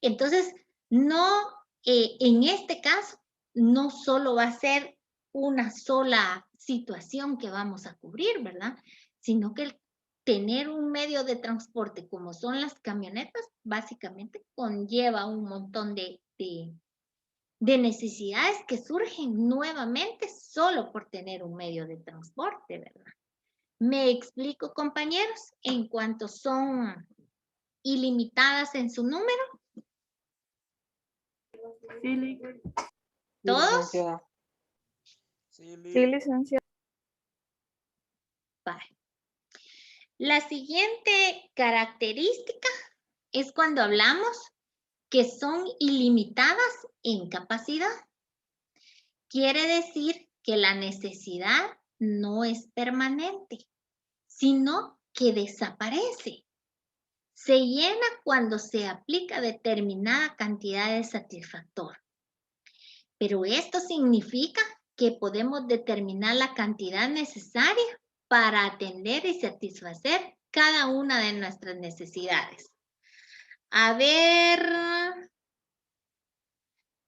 Entonces, en este caso, no solo va a ser una sola situación que vamos a cubrir, ¿verdad? Sino que el tener un medio de transporte como son las camionetas, básicamente conlleva un montón de necesidades que surgen nuevamente solo por tener un medio de transporte, ¿verdad? ¿Me explico, compañeros? En cuanto son ilimitadas en su número. Sí, ¿Todos? Sí, licenciada. Vale. La siguiente característica es cuando hablamos que son ilimitadas en capacidad. Quiere decir que la necesidad no es permanente, sino que desaparece. Se llena cuando se aplica determinada cantidad de satisfactor. Pero esto significa que podemos determinar la cantidad necesaria para atender y satisfacer cada una de nuestras necesidades. A ver,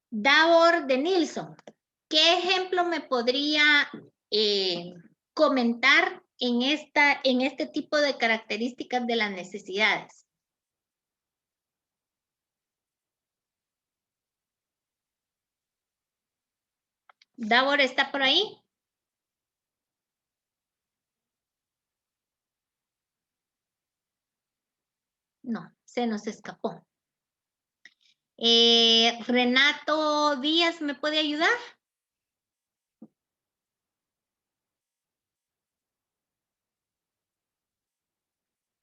Davor de Nilsson, ¿qué ejemplo me podría comentar en este tipo de características de las necesidades? Davor, ¿está por ahí? No, se nos escapó. Renato Díaz, ¿me puede ayudar?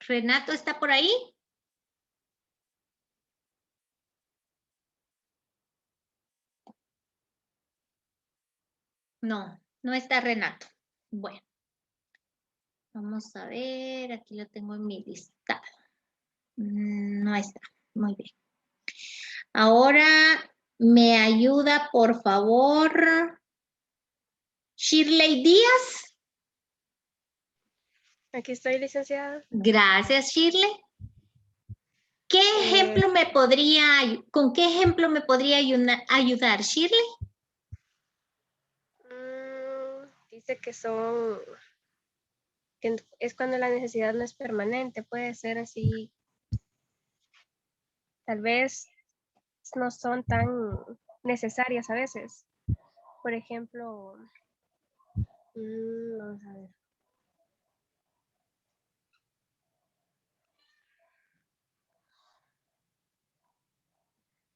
¿Renato está por ahí? No, no está Renato. Bueno, vamos a ver, aquí lo tengo en mi listado. No está, muy bien. Ahora me ayuda, por favor, Shirley Díaz. Aquí estoy, licenciada. Gracias, Shirley. ¿Qué ejemplo con qué ejemplo me podría ayudar, Shirley? Dice que es cuando la necesidad no es permanente, puede ser así. Tal vez no son tan necesarias a veces. Por ejemplo, vamos a ver.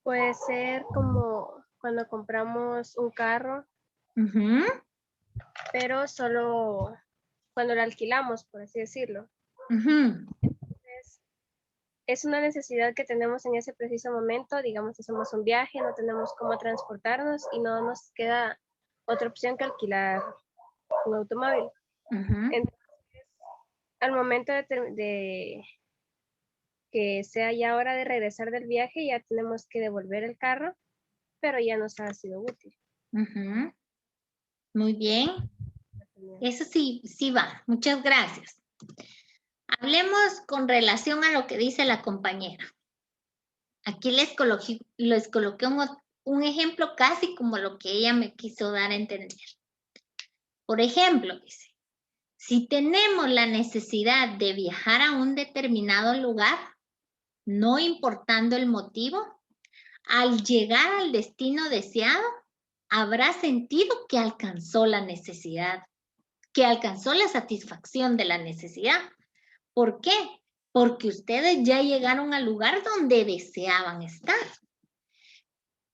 Puede ser como cuando compramos un carro, pero solo cuando lo alquilamos, por así decirlo. Entonces, es una necesidad que tenemos en ese preciso momento. Digamos, hacemos un viaje, no tenemos cómo transportarnos y no nos queda otra opción que alquilar un automóvil. Entonces, al momento de que sea ya hora de regresar del viaje, ya tenemos que devolver el carro, pero ya nos ha sido útil. Muy bien. Eso sí va. Muchas gracias. Hablemos con relación a lo que dice la compañera. Aquí les coloqué un ejemplo casi como lo que ella me quiso dar a entender. Por ejemplo, dice, si tenemos la necesidad de viajar a un determinado lugar, no importando el motivo, al llegar al destino deseado, habrá sentido que alcanzó la necesidad, que alcanzó la satisfacción de la necesidad. ¿Por qué? Porque ustedes ya llegaron al lugar donde deseaban estar.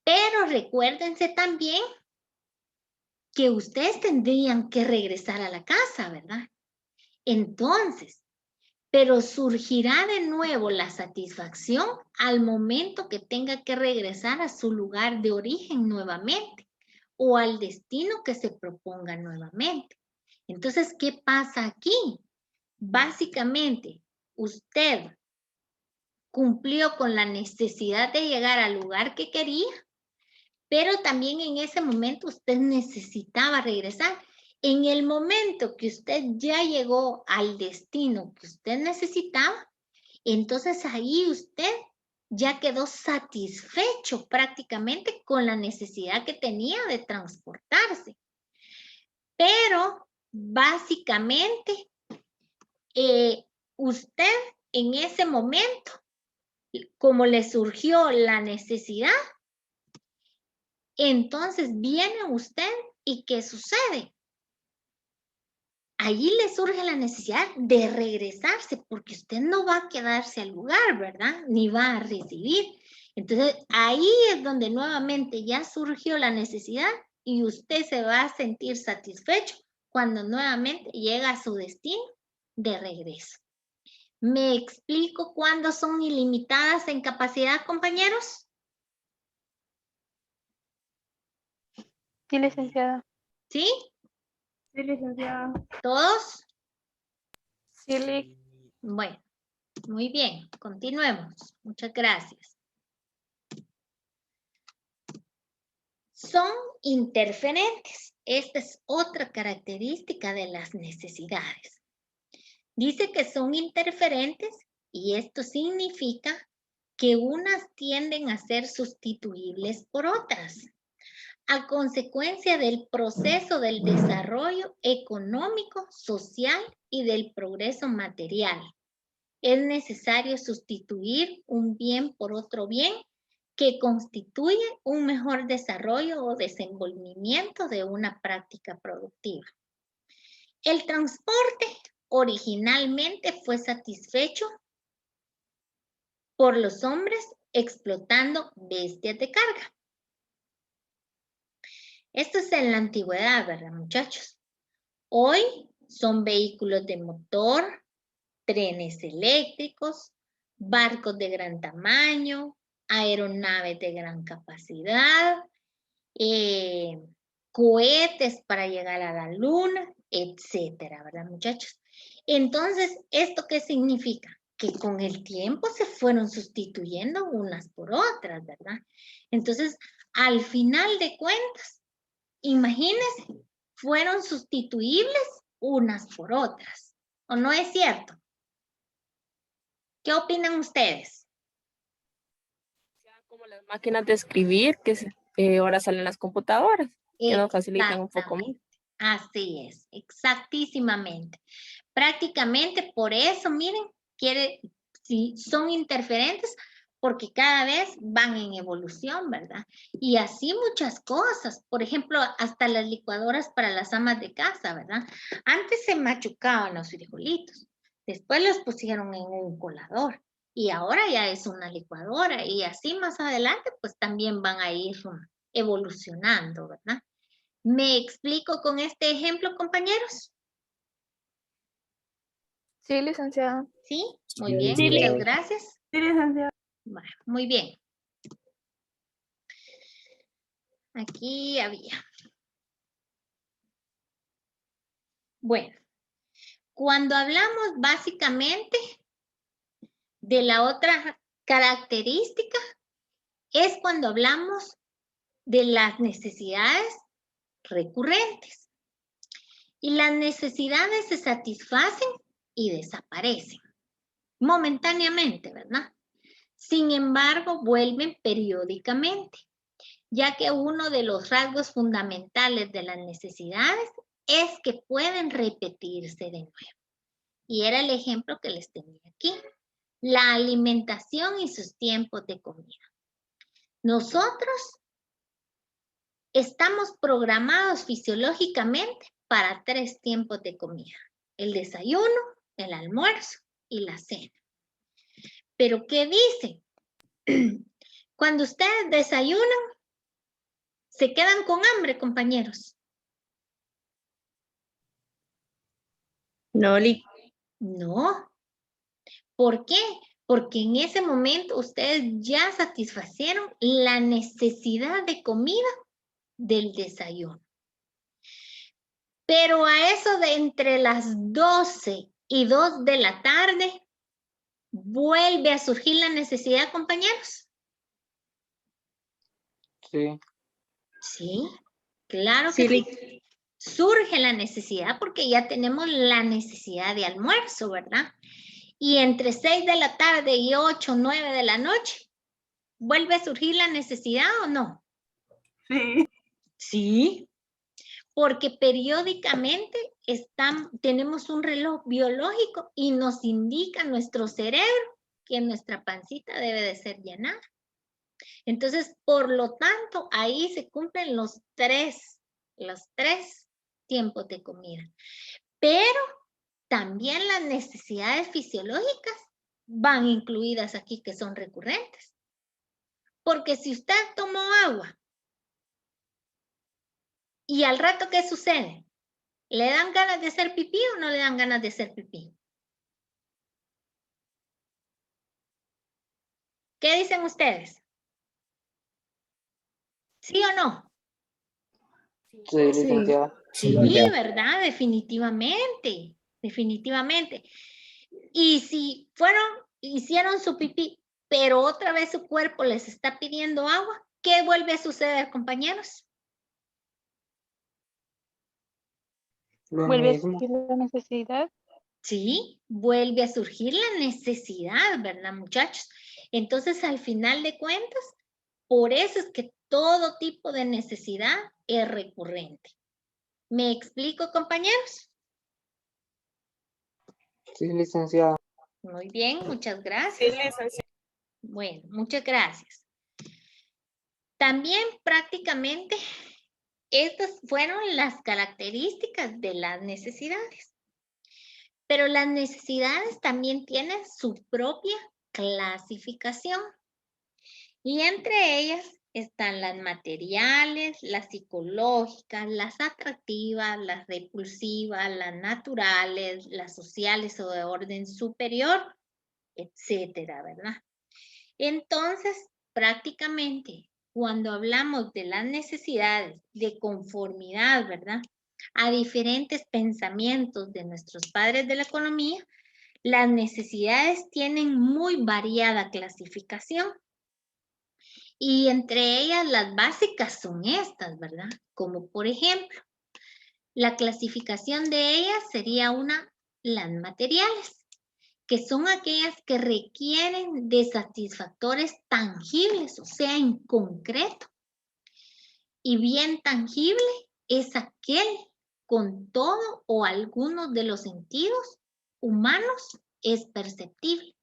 Pero recuérdense también que ustedes tendrían que regresar a la casa, ¿verdad? Entonces, pero surgirá de nuevo la satisfacción al momento que tenga que regresar a su lugar de origen nuevamente o al destino que se proponga nuevamente. Entonces, ¿qué pasa aquí? Básicamente, usted cumplió con la necesidad de llegar al lugar que quería, pero también en ese momento usted necesitaba regresar. En el momento que usted ya llegó al destino que usted necesitaba, entonces ahí usted ya quedó satisfecho prácticamente con la necesidad que tenía de transportarse. Pero básicamente usted en ese momento, como le surgió la necesidad, entonces viene usted y ¿qué sucede? Allí le surge la necesidad de regresarse porque usted no va a quedarse al lugar, ¿verdad? Ni va a recibir. Entonces ahí es donde nuevamente ya surgió la necesidad y usted se va a sentir satisfecho cuando nuevamente llega a su destino de regreso. ¿Me explico cuándo son ilimitadas en capacidad, compañeros? Sí, licenciada. ¿Sí? Sí, licenciada. ¿Todos? Sí, Bueno, muy bien. Continuemos. Muchas gracias. Son interferentes. Esta es otra característica de las necesidades. Dice que son interferentes y esto significa que unas tienden a ser sustituibles por otras, a consecuencia del proceso del desarrollo económico, social y del progreso material. Es necesario sustituir un bien por otro bien que constituye un mejor desarrollo o desenvolvimiento de una práctica productiva. El transporte originalmente fue satisfecho por los hombres explotando bestias de carga. Esto es en la antigüedad, ¿verdad, muchachos? Hoy son vehículos de motor, trenes eléctricos, barcos de gran tamaño, aeronaves de gran capacidad, cohetes para llegar a la luna, etcétera, ¿verdad, muchachos? Entonces, ¿esto qué significa? Que con el tiempo se fueron sustituyendo unas por otras, ¿verdad? Entonces, al final de cuentas, imagínense, fueron sustituibles unas por otras. ¿O no es cierto? ¿Qué opinan ustedes? Como las máquinas de escribir que ahora salen las computadoras, que nos facilitan un poco más. Así es, exactísimamente. Prácticamente por eso, miren, si son interferentes, porque cada vez van en evolución, ¿verdad? Y así muchas cosas. Por ejemplo, hasta las licuadoras para las amas de casa, ¿verdad? Antes se machucaban los frijolitos, después los pusieron en un colador y ahora ya es una licuadora y así más adelante pues también van a ir evolucionando, ¿verdad? ¿Me explico con este ejemplo, compañeros? Sí, licenciada. Sí, muy bien, muchas gracias. Sí, licenciada. Bueno, muy bien. Aquí había. Bueno, cuando hablamos básicamente de la otra característica, es cuando hablamos de las necesidades recurrentes. Y las necesidades se satisfacen y desaparecen momentáneamente, ¿verdad? Sin embargo, vuelven periódicamente, ya que uno de los rasgos fundamentales de las necesidades es que pueden repetirse de nuevo. Y era el ejemplo que les tenía aquí. La alimentación y sus tiempos de comida. Nosotros estamos programados fisiológicamente para 3 tiempos de comida. El desayuno, el almuerzo y la cena. Pero ¿qué dice? Cuando ustedes desayunan, ¿se quedan con hambre, compañeros? No, No. ¿Por qué? Porque en ese momento ustedes ya satisfacieron la necesidad de comida del desayuno. Pero a eso de entre las 12 y 2 de la tarde, ¿vuelve a surgir la necesidad, compañeros? Sí. Sí, claro que sí. Surge la necesidad porque ya tenemos la necesidad de almuerzo, ¿verdad? Y entre 6 de la tarde y 8, 9 de la noche, ¿vuelve a surgir la necesidad o no? Sí. Sí, porque periódicamente tenemos un reloj biológico y nos indica nuestro cerebro que nuestra pancita debe de ser llenada. Entonces, por lo tanto, ahí se cumplen los tres tiempos de comida. Pero también las necesidades fisiológicas van incluidas aquí, que son recurrentes. Porque si usted tomó agua y al rato, ¿qué sucede? ¿Le dan ganas de hacer pipí o no le dan ganas de hacer pipí? ¿Qué dicen ustedes? ¿Sí o no? Sí, licenciada. Sí, ¿verdad? Definitivamente, definitivamente. Y si hicieron su pipí, pero otra vez su cuerpo les está pidiendo agua, ¿qué vuelve a suceder, compañeros? Vuelve a surgir la necesidad. Sí, vuelve a surgir la necesidad, ¿verdad, muchachos? Entonces, al final de cuentas, por eso es que todo tipo de necesidad es recurrente. ¿Me explico, compañeros? Sí, licenciada. Muy bien, muchas gracias. Sí, licenciada. Bueno, muchas gracias. También prácticamente estas fueron las características de las necesidades. Pero las necesidades también tienen su propia clasificación. Y entre ellas Están las materiales, las psicológicas, las atractivas, las repulsivas, las naturales, las sociales o de orden superior, etcétera, ¿verdad? Entonces, prácticamente, cuando hablamos de las necesidades de conformidad, ¿verdad?, a diferentes pensamientos de nuestros padres de la economía, las necesidades tienen muy variada clasificación. Y entre ellas las básicas son estas, ¿verdad? Como por ejemplo, la clasificación de ellas sería las materiales, que son aquellas que requieren de satisfactores tangibles, o sea, en concreto. Y bien tangible es aquel con todo o algunos de los sentidos humanos es perceptible.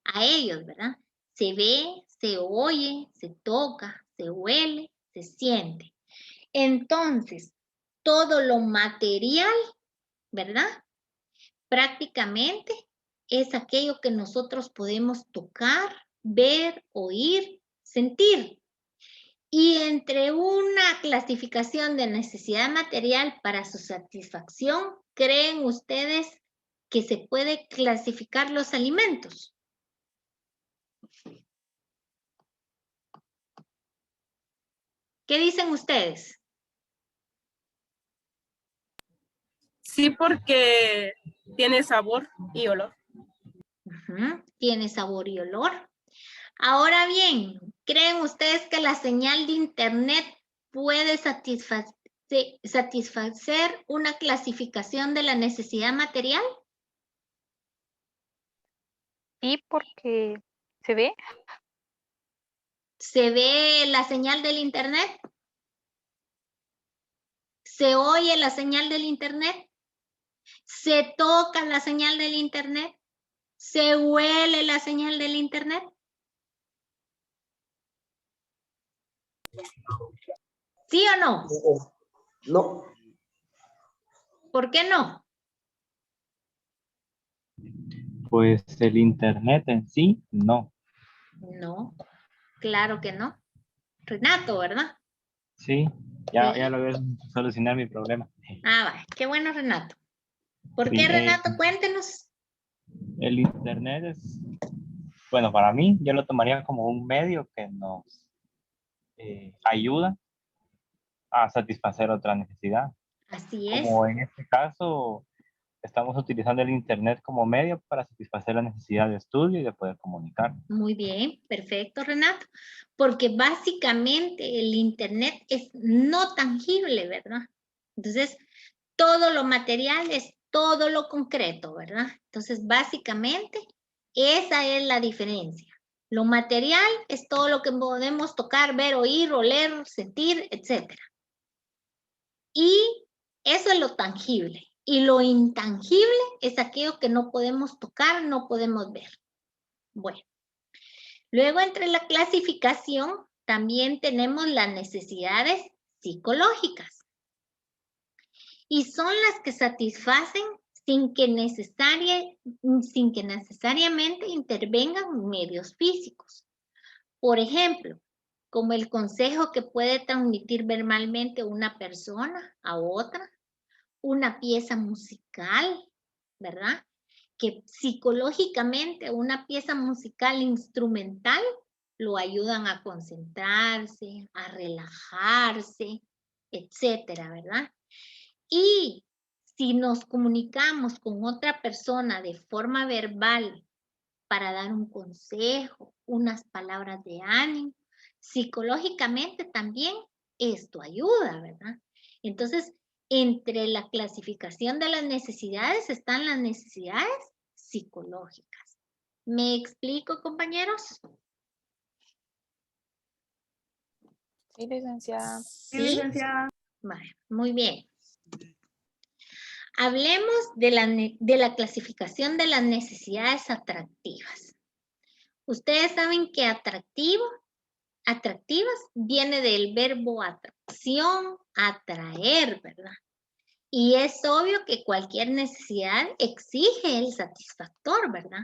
A ellos, ¿verdad? Se ve, se oye, se toca, se huele, se siente. Entonces, todo lo material, ¿verdad? Prácticamente es aquello que nosotros podemos tocar, ver, oír, sentir. Y entre una clasificación de necesidad material para su satisfacción, ¿creen ustedes que se puede clasificar los alimentos? ¿Qué dicen ustedes? Sí, porque tiene sabor y olor. Tiene sabor y olor. Ahora bien, ¿creen ustedes que la señal de internet puede satisfacer una clasificación de la necesidad material? Sí, porque se ve. ¿Se ve la señal del internet? ¿Se oye la señal del internet? ¿Se toca la señal del internet? ¿Se huele la señal del internet? ¿Sí o no? No. ¿Por qué no? Pues el internet en sí, no. No, claro que no. Renato, ¿verdad? Sí, ya logré solucionar mi problema. Ah, va, qué bueno, Renato. ¿Por Sí, qué, Renato? Cuéntenos. El internet es, bueno, para mí, yo lo tomaría como un medio que nos ayuda a satisfacer otra necesidad. Así es. Como en este caso, estamos utilizando el internet como medio para satisfacer la necesidad de estudio y de poder comunicar. Muy bien, perfecto, Renato. Porque básicamente el internet es no tangible, ¿verdad? Entonces, todo lo material es todo lo concreto, ¿verdad? Entonces, básicamente, esa es la diferencia. Lo material es todo lo que podemos tocar, ver, oír, oler, sentir, etc. Y eso es lo tangible. Y lo intangible es aquello que no podemos tocar, no podemos ver. Bueno. Luego, entre la clasificación, también tenemos las necesidades psicológicas. Y son las que satisfacen sin que necesariamente intervengan medios físicos. Por ejemplo, como el consejo que puede transmitir verbalmente una persona a otra, una pieza musical, ¿verdad? Que psicológicamente una pieza musical instrumental lo ayudan a concentrarse, a relajarse, etcétera, ¿verdad? Y si nos comunicamos con otra persona de forma verbal para dar un consejo, unas palabras de ánimo, psicológicamente también esto ayuda, ¿verdad? Entonces, entre la clasificación de las necesidades están las necesidades psicológicas. ¿Me explico, compañeros? Sí, licenciada. Sí, licenciada. Vale, muy bien. Hablemos de la clasificación de las necesidades atractivas. Ustedes saben que atractivas viene del verbo atracción, atraer, ¿verdad? Y es obvio que cualquier necesidad exige el satisfactor, ¿verdad?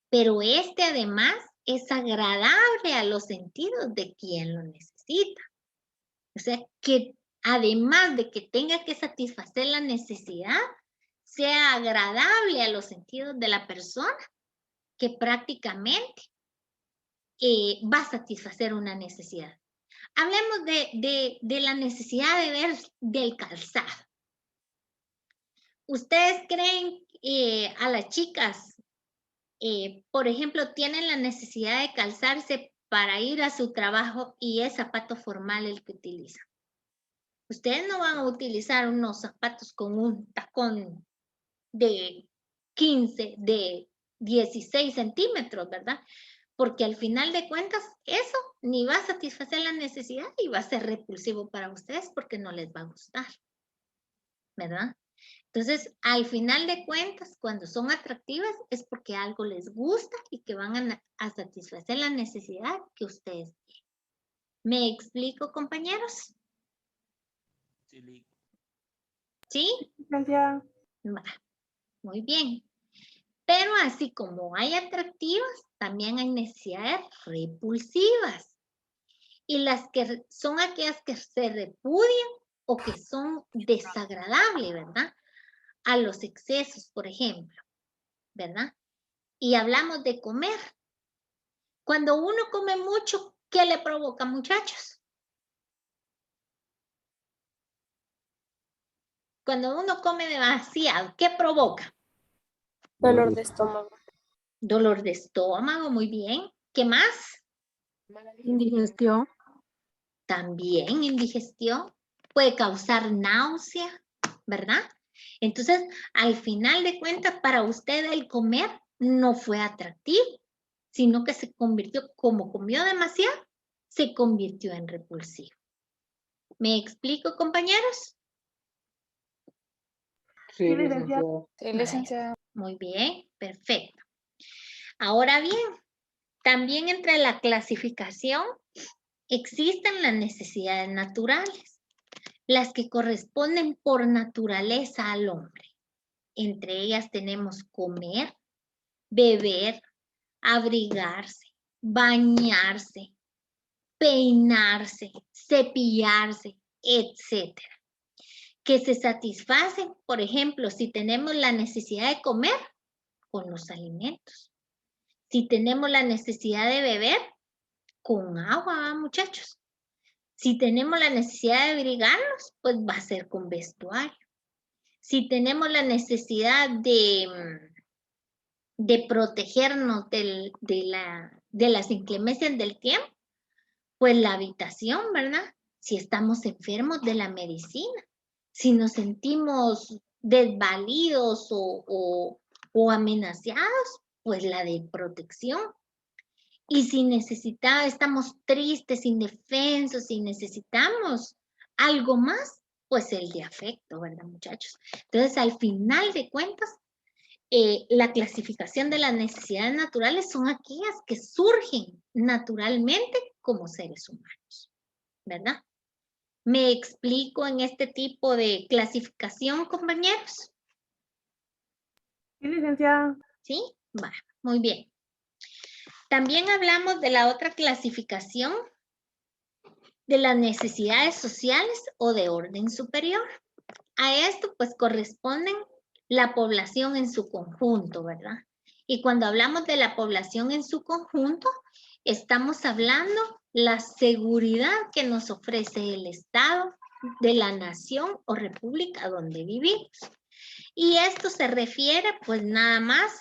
Pero este además es agradable a los sentidos de quien lo necesita. necesita. O sea, que además de que tenga que satisfacer la necesidad, sea agradable a los sentidos de la persona, que prácticamente va a satisfacer una necesidad. Hablemos de la necesidad de ver del calzado. ¿Ustedes creen a las chicas, por ejemplo, tienen la necesidad de calzarse para ir a su trabajo y es zapato formal el que utilizan? Ustedes no van a utilizar unos zapatos con un tacón de 15, de 16 centímetros, ¿verdad? Porque al final de cuentas eso ni va a satisfacer la necesidad y va a ser repulsivo para ustedes porque no les va a gustar, ¿verdad? Entonces, al final de cuentas, cuando son atractivas es porque algo les gusta y que van a satisfacer la necesidad que ustedes tienen. ¿Me explico, compañeros? ¿Sí? Ya. Muy bien. Pero así como hay atractivas, también hay necesidades repulsivas. Y las que son aquellas que se repudian o que son desagradables, ¿verdad? A los excesos, por ejemplo, ¿verdad? Y hablamos de comer. Cuando uno come mucho, ¿qué le provoca, muchachos? Cuando uno come demasiado, ¿qué provoca? Dolor de estómago. Dolor de estómago, muy bien. ¿Qué más? Indigestión. También indigestión. Puede causar náusea, ¿verdad? Entonces, al final de cuentas, para usted el comer no fue atractivo, sino que se convirtió, como comió demasiado, se convirtió en repulsivo. ¿Me explico, compañeros? Sí, licenciado. Sí, licenciado. Muy bien, perfecto. Ahora bien, también entre la clasificación existen las necesidades naturales, las que corresponden por naturaleza al hombre. Entre ellas tenemos comer, beber, abrigarse, bañarse, peinarse, cepillarse, etcétera. Que se satisfacen, por ejemplo, si tenemos la necesidad de comer, con los alimentos. Si tenemos la necesidad de beber, con agua, muchachos. Si tenemos la necesidad de abrigarnos, pues va a ser con vestuario. Si tenemos la necesidad de protegernos de las inclemencias del tiempo, pues la habitación, ¿verdad? Si estamos enfermos, de la medicina. Si nos sentimos desvalidos o amenazados, pues la de protección. Y si estamos tristes, indefensos, y necesitamos algo más, pues el de afecto, ¿verdad, muchachos? Entonces, al final de cuentas, la clasificación de las necesidades naturales son aquellas que surgen naturalmente como seres humanos, ¿verdad? ¿Me explico en este tipo de clasificación, compañeros? Sí, licenciada. ¿Sí? Va, muy bien. También hablamos de la otra clasificación de las necesidades sociales o de orden superior. A esto pues corresponden la población en su conjunto, ¿verdad? Y cuando hablamos de la población en su conjunto, estamos hablando la seguridad que nos ofrece el Estado de la nación o república donde vivimos. Y esto se refiere pues nada más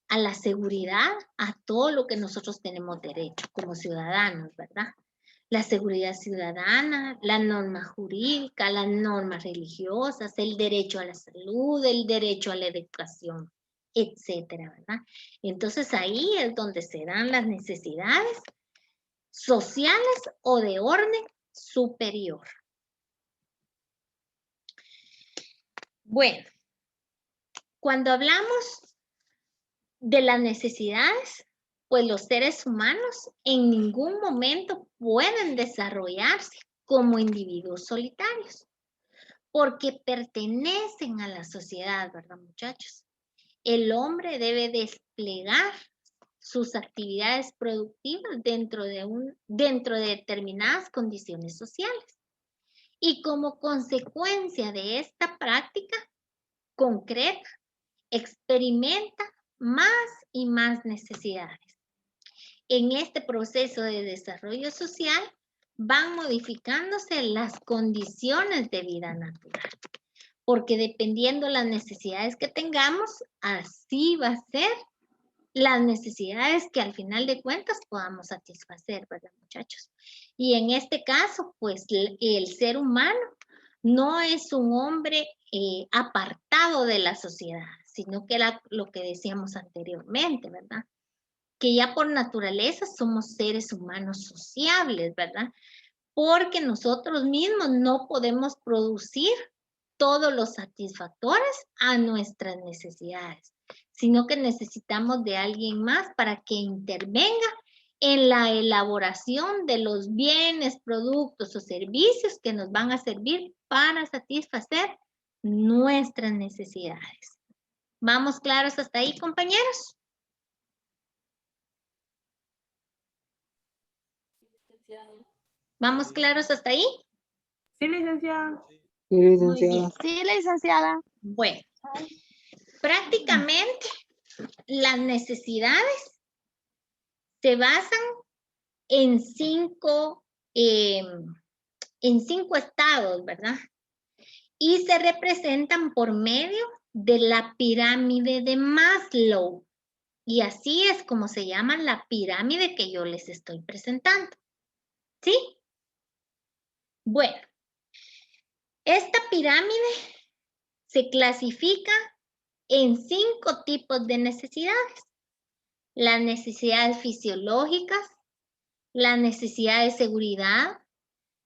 a la seguridad, a todo lo que nosotros tenemos derecho como ciudadanos, ¿verdad? La seguridad ciudadana, la norma jurídica, las normas religiosas, el derecho a la salud, el derecho a la educación, etcétera, ¿verdad? Entonces ahí es donde se dan las necesidades sociales o de orden superior. Bueno, cuando hablamos de las necesidades, pues los seres humanos en ningún momento pueden desarrollarse como individuos solitarios, porque pertenecen a la sociedad, ¿verdad, muchachos? El hombre debe desplegar sus actividades productivas dentro de determinadas condiciones sociales. Y como consecuencia de esta práctica concreta, experimenta más y más necesidades. En este proceso de desarrollo social van modificándose las condiciones de vida natural, porque dependiendo de las necesidades que tengamos, así va a ser las necesidades que al final de cuentas podamos satisfacer, ¿verdad, muchachos? Y en este caso, pues el ser humano no es un hombre apartado de la sociedad, sino que era lo que decíamos anteriormente, ¿verdad? Que ya por naturaleza somos seres humanos sociables, ¿verdad? Porque nosotros mismos no podemos producir todos los satisfactores a nuestras necesidades, sino que necesitamos de alguien más para que intervenga en la elaboración de los bienes, productos o servicios que nos van a servir para satisfacer nuestras necesidades. ¿Vamos claros hasta ahí, compañeros? ¿Vamos claros hasta ahí? Sí, licenciada. Sí, Muy licenciada. bien. Sí, licenciada. Bueno, prácticamente las necesidades se basan en cinco estados, ¿verdad? Y se representan por medio de la pirámide de Maslow. Y así es como se llama la pirámide que yo les estoy presentando. ¿Sí? Bueno, esta pirámide se clasifica en 5 tipos de necesidades. Las necesidades fisiológicas, la necesidad de seguridad,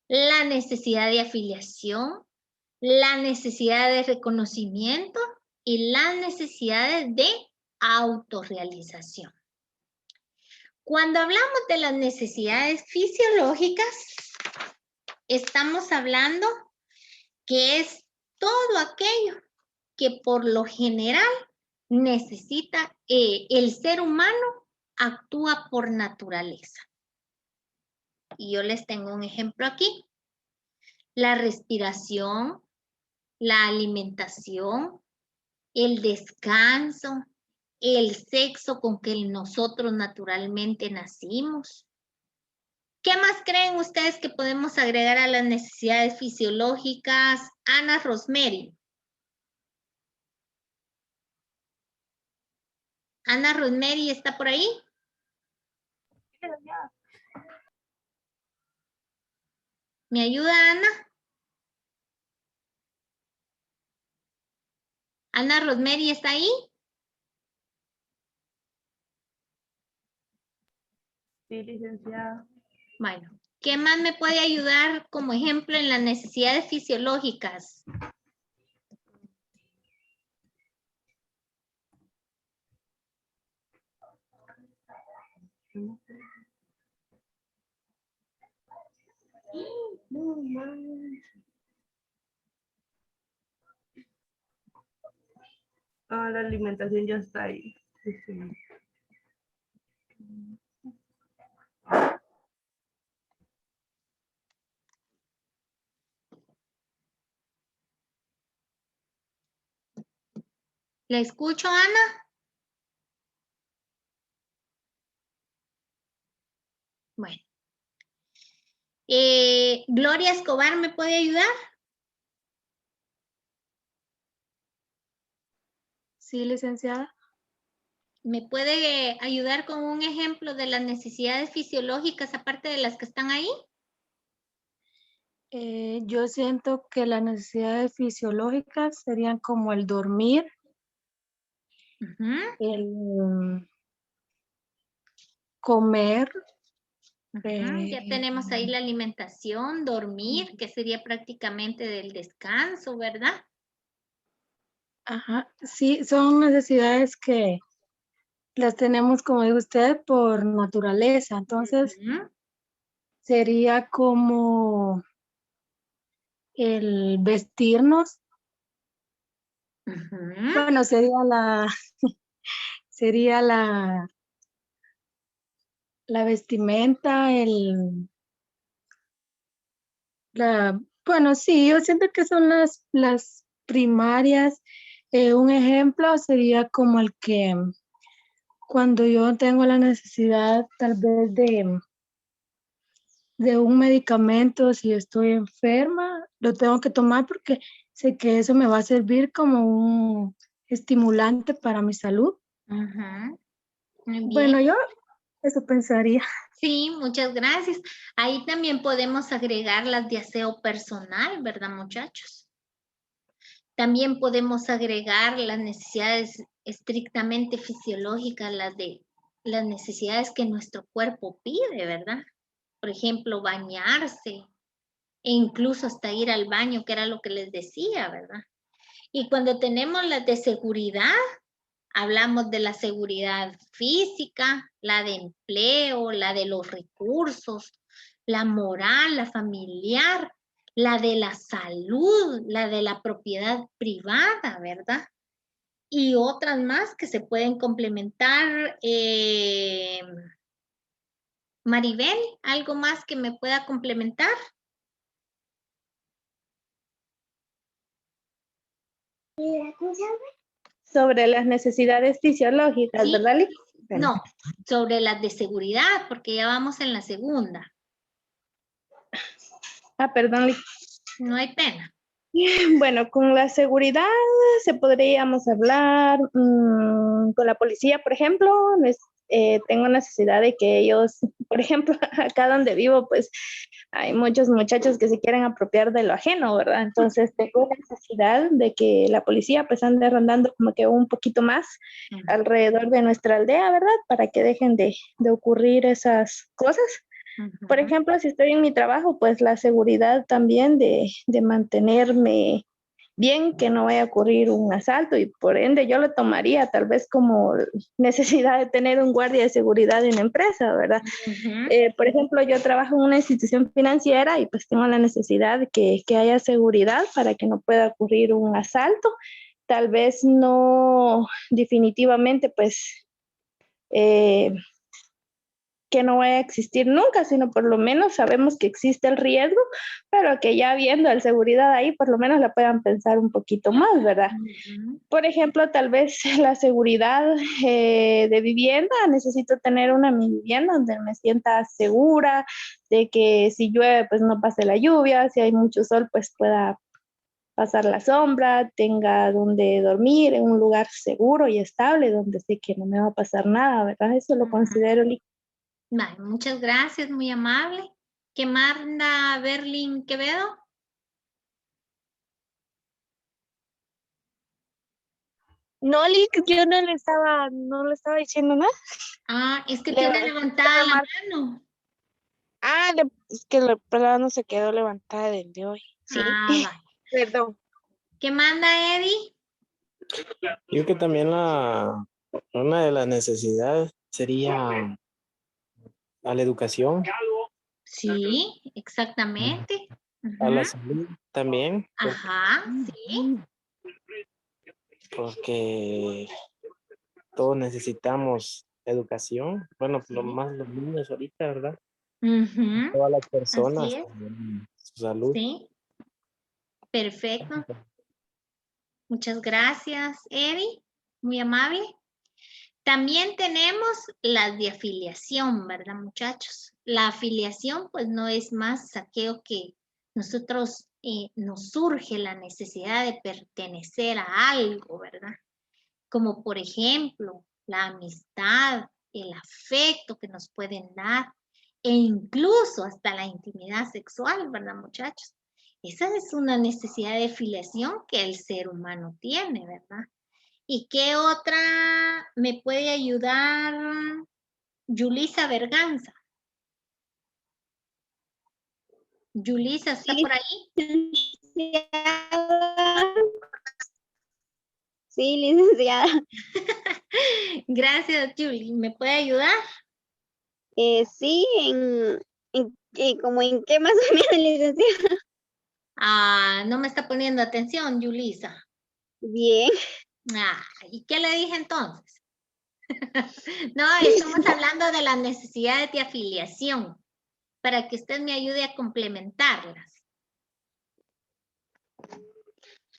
la necesidad de afiliación, la necesidad de reconocimiento y las necesidades de autorrealización. Cuando hablamos de las necesidades fisiológicas, estamos hablando que es todo aquello que por lo general necesita el ser humano, actúa por naturaleza. Y yo les tengo un ejemplo aquí. La respiración, la alimentación, el descanso, el sexo con que nosotros naturalmente nacimos. ¿Qué más creen ustedes que podemos agregar a las necesidades fisiológicas? Ana Rosemary. Ana Rosemary, ¿está por ahí? ¿Me ayuda, Ana? Ana Rosemary, ¿está ahí? Sí, licenciada. Bueno, ¿qué más me puede ayudar como ejemplo en las necesidades fisiológicas? Ah, la alimentación ya está ahí. Sí, sí. ¿Le escucho, Ana? Bueno. Gloria Escobar, ¿me puede ayudar? Sí, licenciada. ¿Me puede ayudar con un ejemplo de las necesidades fisiológicas aparte de las que están ahí? Yo siento que las necesidades fisiológicas serían como el dormir, el comer. Ya tenemos ahí la alimentación, dormir, que sería prácticamente del descanso, ¿verdad? Ajá, sí, son necesidades que las tenemos, como dice usted, por naturaleza. Entonces, sería como el vestirnos. Bueno, sería la la vestimenta, bueno, sí, yo siento que son las primarias. Un ejemplo sería como el que cuando yo tengo la necesidad tal vez de un medicamento, si estoy enferma, lo tengo que tomar porque sé que eso me va a servir como un estimulante para mi salud. Ujú. Muy bien. Bueno, yo eso pensaría. Sí, muchas gracias. Ahí también podemos agregar las de aseo personal, ¿verdad, muchachos? También podemos agregar las necesidades estrictamente fisiológicas, las necesidades que nuestro cuerpo pide, ¿verdad? Por ejemplo, bañarse e incluso hasta ir al baño, que era lo que les decía, ¿verdad? Y cuando tenemos las de seguridad, hablamos de la seguridad física, la de empleo, la de los recursos, la moral, la familiar, la de la salud, la de la propiedad privada, ¿verdad? Y otras más que se pueden complementar. Maribel, ¿algo más que me pueda complementar? Sobre las necesidades fisiológicas, Sí. ¿verdad, Lick? No, sobre las de seguridad, porque ya vamos en la segunda. Perdón, Lick. No hay pena. Bueno, con la seguridad se podríamos hablar con la policía, por ejemplo. Tengo necesidad de que ellos, por ejemplo, acá donde vivo, pues hay muchos muchachos que se quieren apropiar de lo ajeno, ¿verdad? Entonces tengo necesidad de que la policía pues ande rondando como que un poquito más alrededor de nuestra aldea, ¿verdad? Para que dejen de ocurrir esas cosas. Por ejemplo, si estoy en mi trabajo, pues la seguridad también de mantenerme bien, que no vaya a ocurrir un asalto, y por ende yo lo tomaría tal vez como necesidad de tener un guardia de seguridad en la empresa, ¿verdad? Por ejemplo, yo trabajo en una institución financiera y pues tengo la necesidad de que haya seguridad para que no pueda ocurrir un asalto. Tal vez no definitivamente pues que no vaya a existir nunca, sino por lo menos sabemos que existe el riesgo, pero que ya viendo el seguridad ahí, por lo menos la puedan pensar un poquito más, ¿verdad? Por ejemplo, tal vez la seguridad de vivienda, necesito tener mi vivienda donde me sienta segura, de que si llueve, pues no pase la lluvia, si hay mucho sol, pues pueda pasar la sombra, tenga donde dormir, en un lugar seguro y estable, donde sé que no me va a pasar nada, ¿verdad? Eso lo considero. Vale, muchas gracias, muy amable. ¿Qué manda Berlín Quevedo? No, Lick, yo no le estaba diciendo nada. Es que tiene levantada la mano. Es que la palabra no se quedó levantada desde hoy. Sí. Vale. Perdón. ¿Qué manda Eddie? Yo que también una de las necesidades sería a la educación. Sí, exactamente. A la salud también. Ajá, sí. Porque todos necesitamos educación. Bueno, lo más los niños ahorita, ¿verdad? Todas las personas, Así es. su salud. Sí. Perfecto. Muchas gracias, Eddie. Muy amable. También tenemos las de afiliación, ¿verdad, muchachos? La afiliación, pues, no es más aquello que nosotros nos surge la necesidad de pertenecer a algo, ¿verdad? Como, por ejemplo, la amistad, el afecto que nos pueden dar e incluso hasta la intimidad sexual, ¿verdad, muchachos? Esa es una necesidad de afiliación que el ser humano tiene, ¿verdad? ¿Y qué otra me puede ayudar Yulisa Berganza? Yulisa, ¿está por ahí? Sí, licenciada. Gracias, Yuli. ¿Me puede ayudar? Sí, como en qué más o menos, licenciada. No me está poniendo atención, Yulisa. Bien. ¿Y qué le dije entonces? No, estamos hablando de las necesidades de afiliación, para que usted me ayude a complementarlas.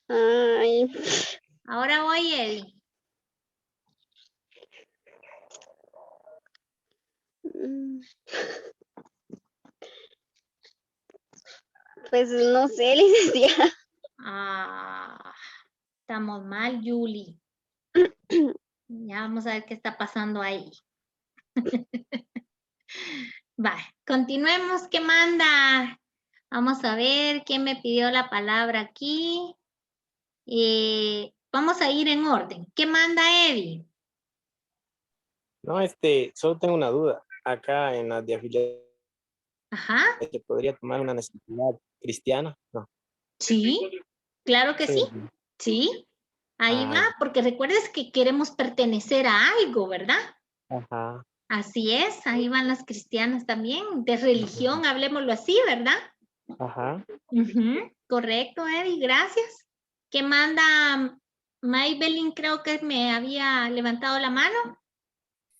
Ay. Ahora voy, Eddie. Pues no sé, licenciada. Ah, estamos mal, Julie. Ya vamos a ver qué está pasando ahí. Vale, continuemos. ¿Qué manda? Vamos a ver quién me pidió la palabra aquí. Vamos a ir en orden. ¿Qué manda Eddie? No, solo tengo una duda. Acá en la de afiliación, Ajá. ¿se podría tomar una necesidad cristiana? No. Sí, claro que sí. Sí, ahí va, porque recuerdes que queremos pertenecer a algo, ¿verdad? Ajá. Así es, ahí van las cristianas también, de religión, hablemoslo así, ¿verdad? Ajá. Correcto, Eddie, gracias. ¿Qué manda Maybelline? Creo que me había levantado la mano.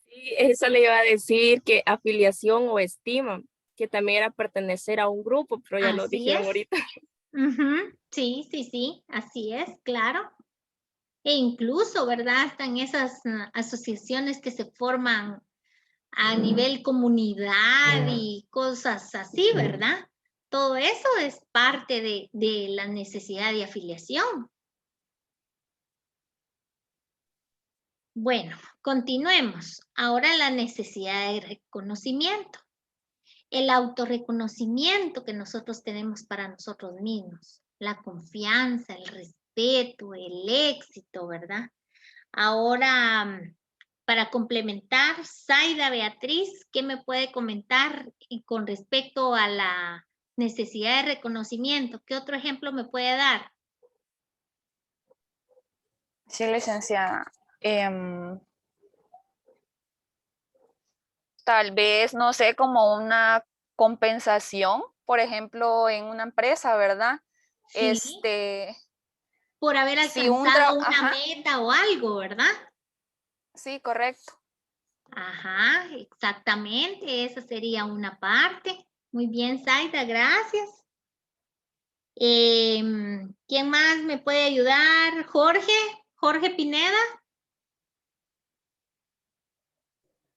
Sí, eso le iba a decir, que afiliación o estima, que también era pertenecer a un grupo, pero ya lo Así dijeron es. ahorita. Sí, sí, sí, así es, claro. E incluso, ¿verdad? Hasta en esas asociaciones que se forman a nivel comunidad y cosas así, ¿verdad? Todo eso es parte de la necesidad de afiliación. Bueno, continuemos. Ahora la necesidad de reconocimiento. El autorreconocimiento que nosotros tenemos para nosotros mismos. La confianza, el respeto, el éxito, ¿verdad? Ahora, para complementar, Zaida Beatriz, ¿qué me puede comentar con respecto a la necesidad de reconocimiento? ¿Qué otro ejemplo me puede dar? Sí, licenciada. Tal vez, no sé, como una compensación, por ejemplo, en una empresa, ¿verdad? Sí. Por haber si un alcanzado una meta o algo, ¿verdad? Sí, correcto. Ajá, exactamente, esa sería una parte. Muy bien, Zaida, gracias. ¿Quién más me puede ayudar? Jorge, Jorge Pineda.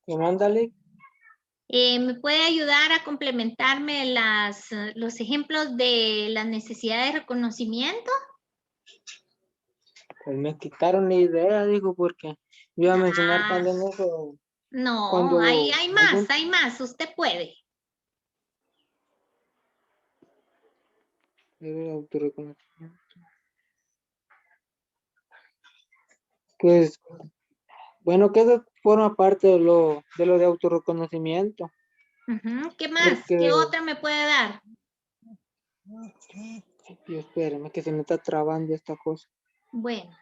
Mándale. ¿Me puede ayudar a complementarme los ejemplos de las necesidades de reconocimiento? Pues me quitaron la idea, digo, porque yo iba a mencionar también eso. No, hay más, usted puede. El autorreconocimiento. Pues, bueno, que eso forma parte de lo de autorreconocimiento. ¿Qué más? ¿Qué otra me puede dar? Y espérame, que se me está trabando esta cosa. Bueno.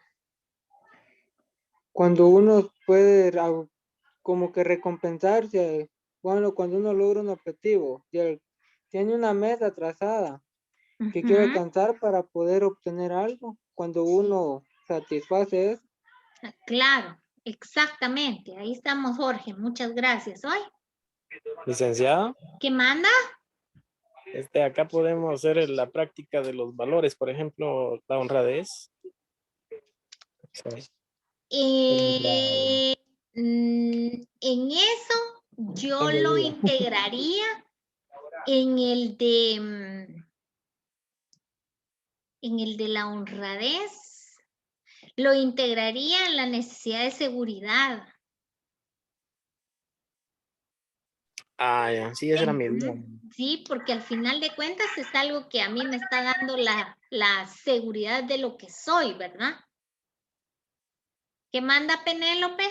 Cuando uno puede como que recompensarse, bueno, cuando uno logra un objetivo, tiene una meta trazada que quiere alcanzar para poder obtener algo, cuando uno satisface eso. Claro, exactamente. Ahí estamos, Jorge. Muchas gracias. ¿Hoy? Licenciada. ¿Qué manda? Acá podemos hacer la práctica de los valores, por ejemplo, la honradez. En eso yo lo integraría en el de la honradez. Lo integraría en la necesidad de seguridad. Ya, sí, esa era mi duda. Sí, porque al final de cuentas es algo que a mí me está dando la seguridad de lo que soy, ¿verdad? ¿Qué manda Penélope?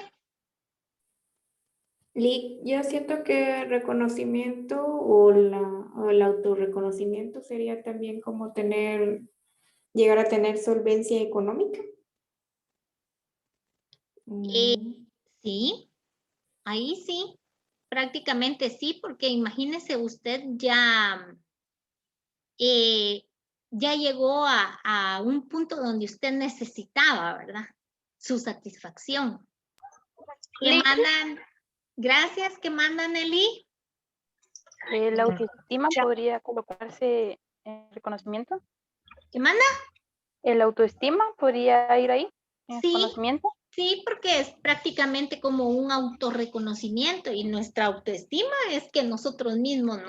Yo siento que reconocimiento o el autorreconocimiento sería también como llegar a tener solvencia económica. Sí, ahí sí, prácticamente sí, porque imagínese usted ya llegó a un punto donde usted necesitaba, ¿verdad? Su satisfacción. ¿Qué mandan? Gracias, ¿qué mandan, Nelly? La autoestima podría colocarse en reconocimiento. ¿Qué manda? El autoestima podría ir ahí, en Sí, conocimiento. sí, porque es prácticamente como un autorreconocimiento y nuestra autoestima es que nosotros mismos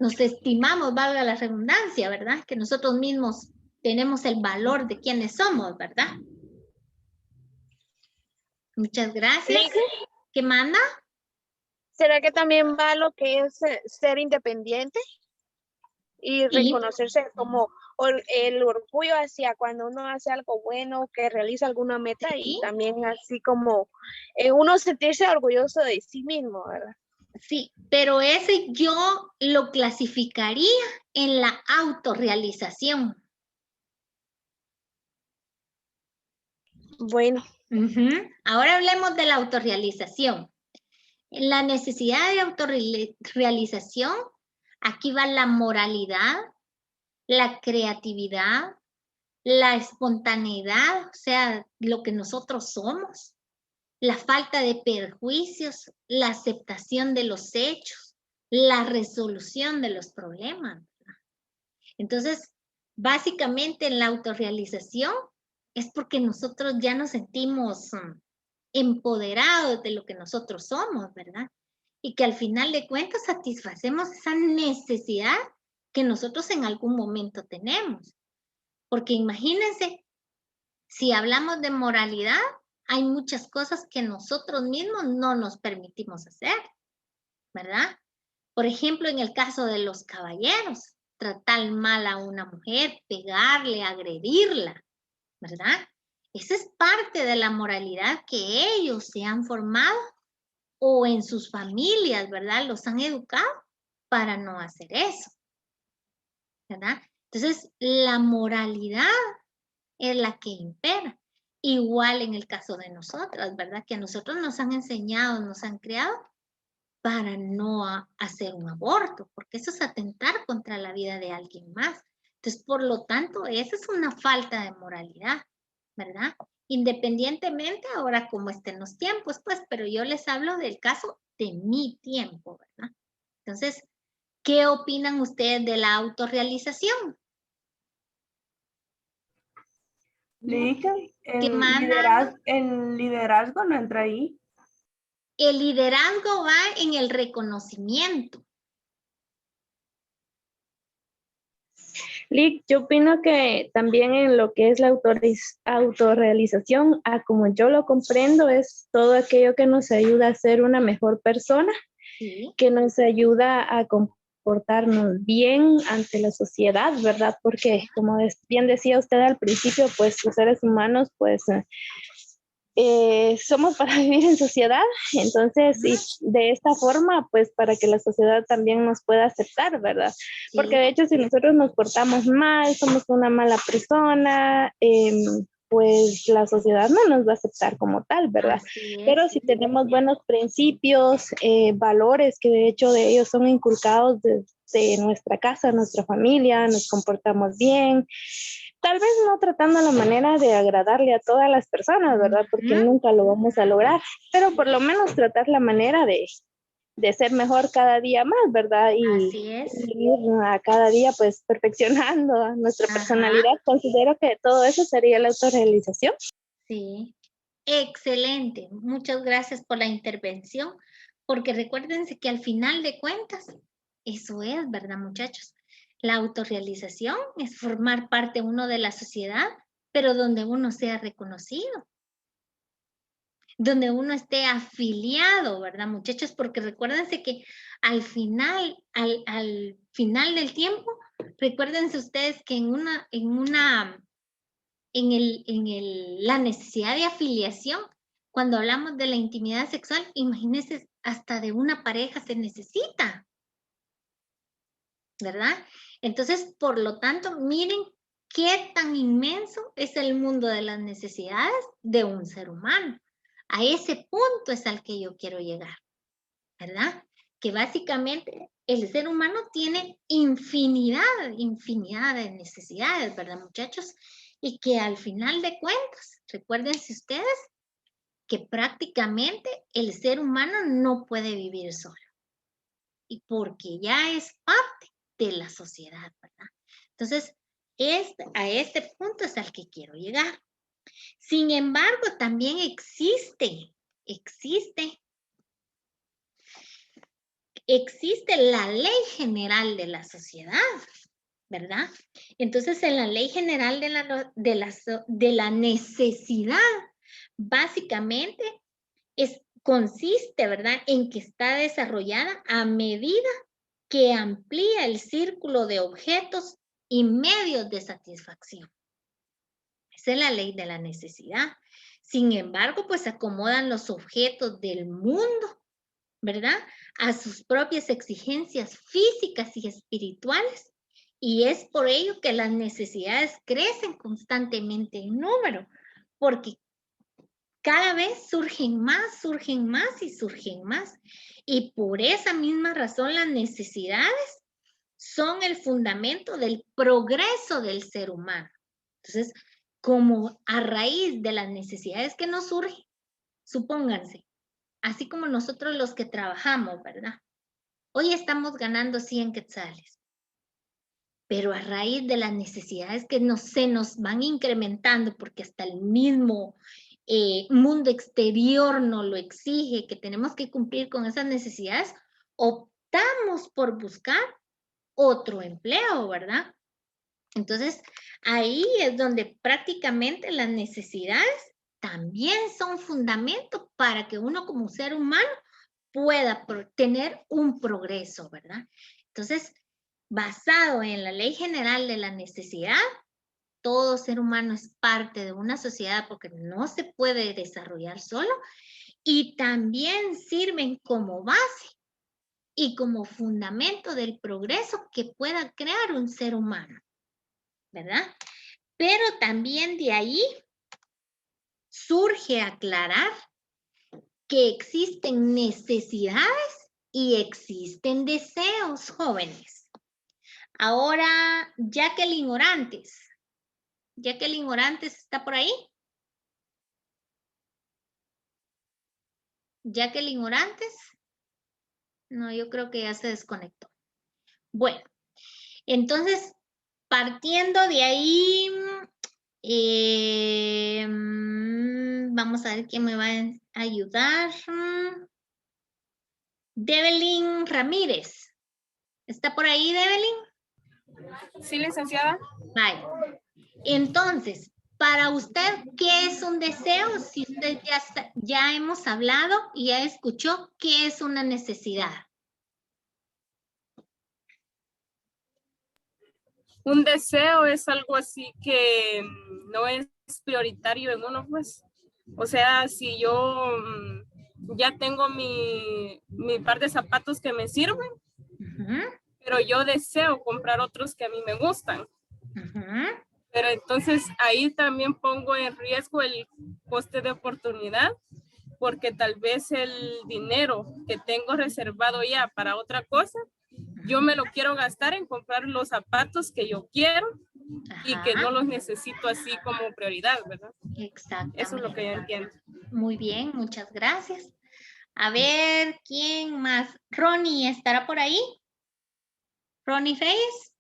nos estimamos, valga la redundancia, ¿verdad? Que nosotros mismos tenemos el valor de quienes somos, ¿verdad? Muchas gracias. ¿Qué manda? ¿Será que también va lo que es ser independiente? Y reconocerse como el orgullo hacia cuando uno hace algo bueno, que realiza alguna meta y también así como uno sentirse orgulloso de sí mismo, ¿verdad? Sí, pero ese yo lo clasificaría en la autorrealización. Bueno. Ahora hablemos de la autorrealización. En la necesidad de autorrealización, aquí va la moralidad, la creatividad, la espontaneidad, o sea, lo que nosotros somos, la falta de perjuicios, la aceptación de los hechos, la resolución de los problemas. Entonces, básicamente en la autorrealización es porque nosotros ya nos sentimos empoderados de lo que nosotros somos, ¿verdad? Y que al final de cuentas satisfacemos esa necesidad que nosotros en algún momento tenemos. Porque imagínense, si hablamos de moralidad, hay muchas cosas que nosotros mismos no nos permitimos hacer, ¿verdad? Por ejemplo, en el caso de los caballeros, tratar mal a una mujer, pegarle, agredirla, ¿verdad? Esa es parte de la moralidad que ellos se han formado o en sus familias, ¿verdad? Los han educado para no hacer eso, ¿verdad? Entonces, la moralidad es la que impera. Igual en el caso de nosotras, ¿verdad? Que a nosotros nos han enseñado, nos han creado para no hacer un aborto, porque eso es atentar contra la vida de alguien más. Entonces, por lo tanto, esa es una falta de moralidad, ¿verdad? Independientemente ahora como estén los tiempos, pues, pero yo les hablo del caso de mi tiempo, ¿verdad? Entonces, ¿qué opinan ustedes de la autorrealización? El liderazgo no entra ahí. El liderazgo va en el reconocimiento. Lick, yo opino que también en lo que es la autorrealización, como yo lo comprendo, es todo aquello que nos ayuda a ser una mejor persona, que nos ayuda a comportarnos bien ante la sociedad, ¿verdad? Porque como bien decía usted al principio, pues los seres humanos, pues somos para vivir en sociedad, entonces y de esta forma pues para que la sociedad también nos pueda aceptar, ¿verdad? Porque de hecho si nosotros nos portamos mal, somos una mala persona, pues la sociedad no nos va a aceptar como tal, ¿verdad? Pero si tenemos buenos principios, valores que de hecho de ellos son inculcados desde nuestra casa, nuestra familia, nos comportamos bien, tal vez no tratando la manera de agradarle a todas las personas, ¿verdad? Porque nunca lo vamos a lograr, pero por lo menos tratar la manera de ser mejor cada día más, ¿verdad? Y ir a cada día pues perfeccionando nuestra personalidad. Considero que todo eso sería la autorrealización. Sí, excelente. Muchas gracias por la intervención, porque recuérdense que al final de cuentas, eso es, ¿verdad, muchachos? La autorrealización es formar parte uno de la sociedad, pero donde uno sea reconocido, donde uno esté afiliado, ¿verdad, muchachos? Porque recuérdense que al final del tiempo, recuérdense ustedes que la necesidad de afiliación, cuando hablamos de la intimidad sexual, imagínense, hasta de una pareja se necesita, ¿verdad? Entonces, por lo tanto, miren qué tan inmenso es el mundo de las necesidades de un ser humano. A ese punto es al que yo quiero llegar, ¿verdad? Que básicamente el ser humano tiene infinidad de necesidades, ¿verdad, muchachos? Y que al final de cuentas, recuérdense ustedes que prácticamente el ser humano no puede vivir solo. Y porque ya es parte de la sociedad, ¿verdad? Entonces, a este punto es al que quiero llegar. Sin embargo, también existe la ley general de la sociedad, ¿verdad? Entonces, en la ley general de la necesidad, básicamente consiste, ¿verdad?, en que está desarrollada a medida que amplía el círculo de objetos y medios de satisfacción. Esa es la ley de la necesidad. Sin embargo, pues acomodan los objetos del mundo, ¿verdad?, a sus propias exigencias físicas y espirituales. Y es por ello que las necesidades crecen constantemente en número, porque cada vez surgen más y surgen más. Y por esa misma razón las necesidades son el fundamento del progreso del ser humano. Entonces, como a raíz de las necesidades que nos surgen, supónganse, así como nosotros los que trabajamos, ¿verdad? Hoy estamos ganando 100 quetzales, pero a raíz de las necesidades que se nos van incrementando, porque hasta el mismo mundo exterior nos lo exige, que tenemos que cumplir con esas necesidades, optamos por buscar otro empleo, ¿verdad? Entonces, ahí es donde prácticamente las necesidades también son fundamento para que uno como ser humano pueda tener un progreso, ¿verdad? Entonces, basado en la ley general de la necesidad, todo ser humano es parte de una sociedad porque no se puede desarrollar solo, y también sirven como base y como fundamento del progreso que pueda crear un ser humano, ¿verdad? Pero también de ahí surge aclarar que existen necesidades y existen deseos, jóvenes. Ahora, Jacqueline Orantes. Jacqueline Orantes, ¿está por ahí? Jacqueline Orantes. No, yo creo que ya se desconectó. Bueno, entonces, partiendo de ahí, vamos a ver quién me va a ayudar. Develyn Ramírez. ¿Está por ahí, Develyn? Sí, licenciada. Vale. Entonces, para usted, ¿qué es un deseo? Si usted ya hemos hablado y ya escuchó, ¿qué es una necesidad? Un deseo es algo así que no es prioritario en uno, pues. O sea, si yo ya tengo mi par de zapatos que me sirven, pero yo deseo comprar otros que a mí me gustan. Pero entonces ahí también pongo en riesgo el coste de oportunidad, porque tal vez el dinero que tengo reservado ya para otra cosa, yo me lo quiero gastar en comprar los zapatos que yo quiero y que no los necesito así como prioridad, ¿verdad? Exactamente. Eso es lo que yo entiendo. Muy bien, muchas gracias. A ver, ¿quién más? Ronnie, ¿estará por ahí? Ronnie Reyes.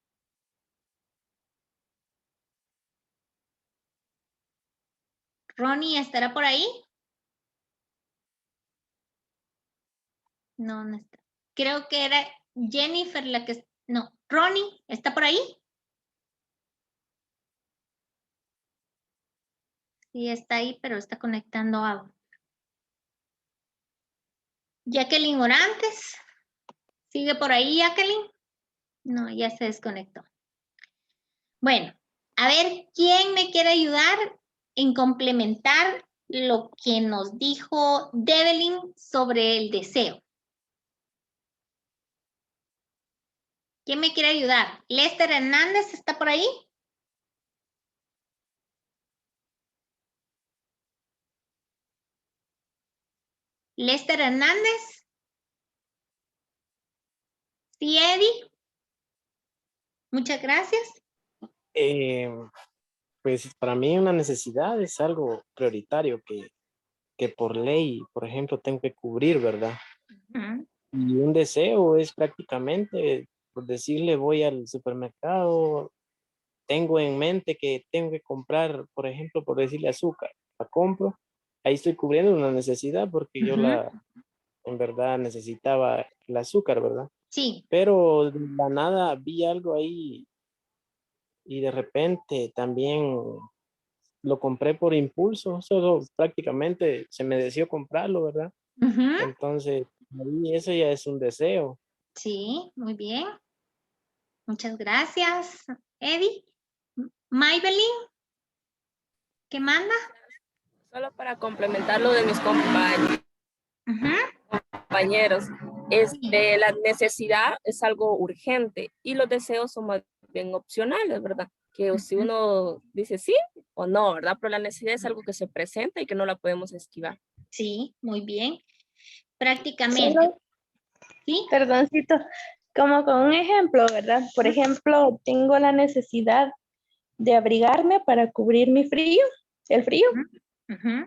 Ronnie, ¿estará por ahí? No, no está. Creo que era Jennifer la que... No, Ronnie, ¿está por ahí? Sí, está ahí, pero está conectando algo. Jacqueline Orantes. ¿Sigue por ahí, Jacqueline? No, ya se desconectó. Bueno, a ver, ¿quién me quiere ayudar en complementar lo que nos dijo Develyn sobre el deseo? ¿Quién me quiere ayudar? ¿Lester Hernández está por ahí? ¿Lester Hernández? ¿Sí, Eddie? Muchas gracias. Pues para mí una necesidad es algo prioritario que por ley, por ejemplo, tengo que cubrir, ¿verdad? Ujú. Y un deseo es prácticamente, por decirle, voy al supermercado, tengo en mente que tengo que comprar, por ejemplo, por decirle azúcar, la compro, ahí estoy cubriendo una necesidad porque yo Ujú. en verdad necesitaba el azúcar, ¿verdad? Sí. Pero de la nada vi algo ahí y de repente también lo compré por impulso, solo prácticamente se me deseó comprarlo, ¿verdad? Ujú. Entonces, ahí eso ya es un deseo. Sí, muy bien. Muchas gracias, Eddie. Maybelline, ¿qué manda? Solo para complementar lo de mis compañeros. Ujú. La necesidad es algo urgente y los deseos son más bien opcionales, ¿verdad? Que si uno dice sí o no, ¿verdad? Pero la necesidad es algo que se presenta y que no la podemos esquivar. Sí, muy bien. Prácticamente. Solo, ¿Sí? Perdoncito, como con un ejemplo, ¿verdad? Por ejemplo, tengo la necesidad de abrigarme para cubrir mi frío, el frío. Ujú.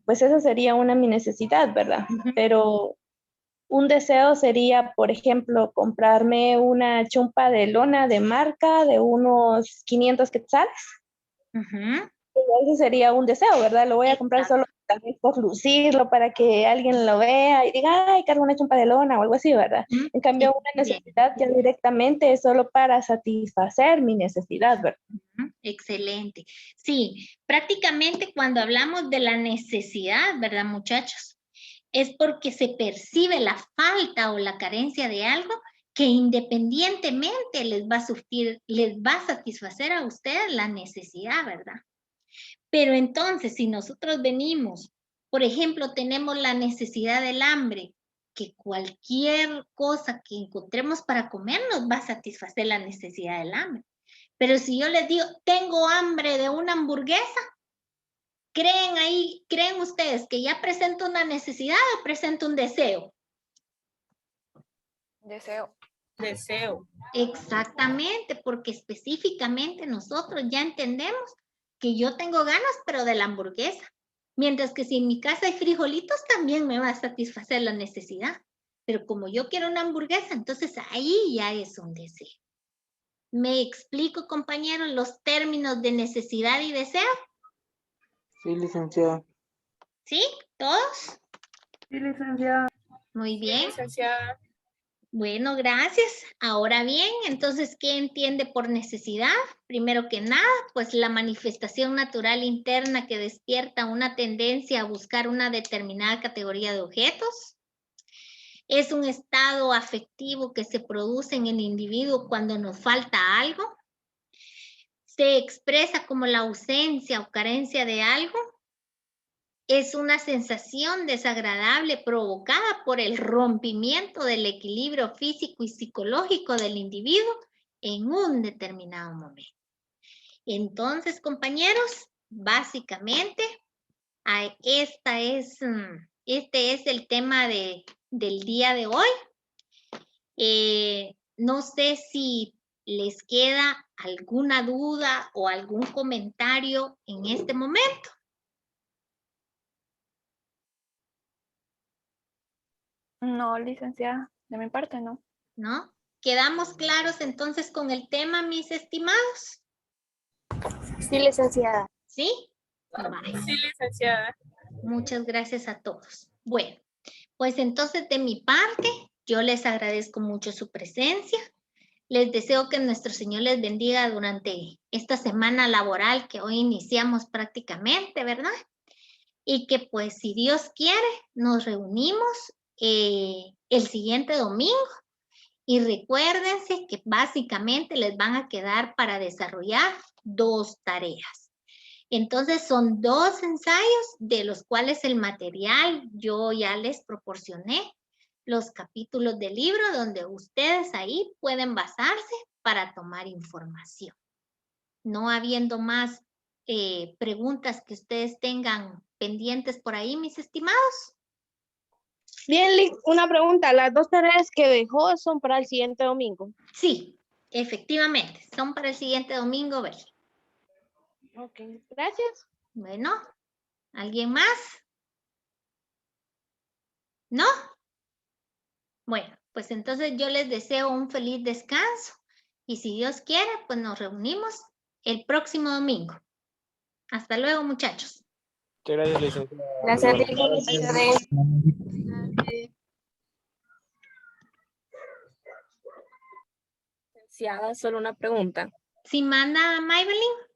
Pues esa sería mi necesidad, ¿verdad? Pero un deseo sería, por ejemplo, comprarme una chompa de lona de marca de unos 500 quetzales. Ujú. Ese sería un deseo, ¿verdad? Lo voy a comprar solo tal vez por lucirlo, para que alguien lo vea y diga, ay, cargo una chompa de lona o algo así, ¿verdad? En cambio, una Bien. necesidad ya directamente es solo para satisfacer mi necesidad, ¿verdad? Excelente. Sí, prácticamente cuando hablamos de la necesidad, ¿verdad, muchachos? Es porque se percibe la falta o la carencia de algo que independientemente les va a surtir, les va a satisfacer a ustedes la necesidad, ¿verdad? Pero entonces, si nosotros venimos, por ejemplo, tenemos la necesidad del hambre, que cualquier cosa que encontremos para comer nos va a satisfacer la necesidad del hambre. Pero si yo les digo, tengo hambre de una hamburguesa, ¿creen ustedes que ya presento una necesidad o presento un deseo? Deseo. Deseo. Exactamente, porque específicamente nosotros ya entendemos que yo tengo ganas, pero de la hamburguesa. Mientras que si en mi casa hay frijolitos, también me va a satisfacer la necesidad. Pero como yo quiero una hamburguesa, entonces ahí ya es un deseo. ¿Me explico, compañeros, los términos de necesidad y deseo? Sí, licenciada. ¿Sí? ¿Todos? Sí, licenciada. Muy bien. Licenciada. Bueno, gracias. Ahora bien, entonces, ¿qué entiende por necesidad? Primero que nada, pues la manifestación natural interna que despierta una tendencia a buscar una determinada categoría de objetos. Es un estado afectivo que se produce en el individuo cuando nos falta algo. Se expresa como la ausencia o carencia de algo. Es una sensación desagradable provocada por el rompimiento del equilibrio físico y psicológico del individuo en un determinado momento. Entonces, compañeros, básicamente, este es el tema del día de hoy. No sé si les queda alguna duda o algún comentario en este momento. No, licenciada, de mi parte no. ¿No? ¿Quedamos claros entonces con el tema, mis estimados? Sí, licenciada. ¿Sí? Vale. Sí, licenciada. Muchas gracias a todos. Bueno, pues entonces de mi parte, yo les agradezco mucho su presencia. Les deseo que nuestro Señor les bendiga durante esta semana laboral que hoy iniciamos prácticamente, ¿verdad? Y que pues si Dios quiere, nos reunimos el siguiente domingo. Y recuérdense que básicamente les van a quedar para desarrollar 2 tareas. Entonces son 2 ensayos de los cuales el material yo ya les proporcioné los capítulos del libro donde ustedes ahí pueden basarse para tomar información. No habiendo más preguntas que ustedes tengan pendientes por ahí, mis estimados. Bien, una pregunta. ¿Las 2 tareas que dejó son para el siguiente domingo? Sí, efectivamente, son para el siguiente domingo, Beli. Ok, gracias. Bueno, ¿alguien más? ¿No? Bueno, pues entonces yo les deseo un feliz descanso y si Dios quiere, pues nos reunimos el próximo domingo. Hasta luego, muchachos. Muchas gracias, licenciada. Gracias, Muy buenas tardes. Licenciada, solo una pregunta. ¿Sí manda Maybelline?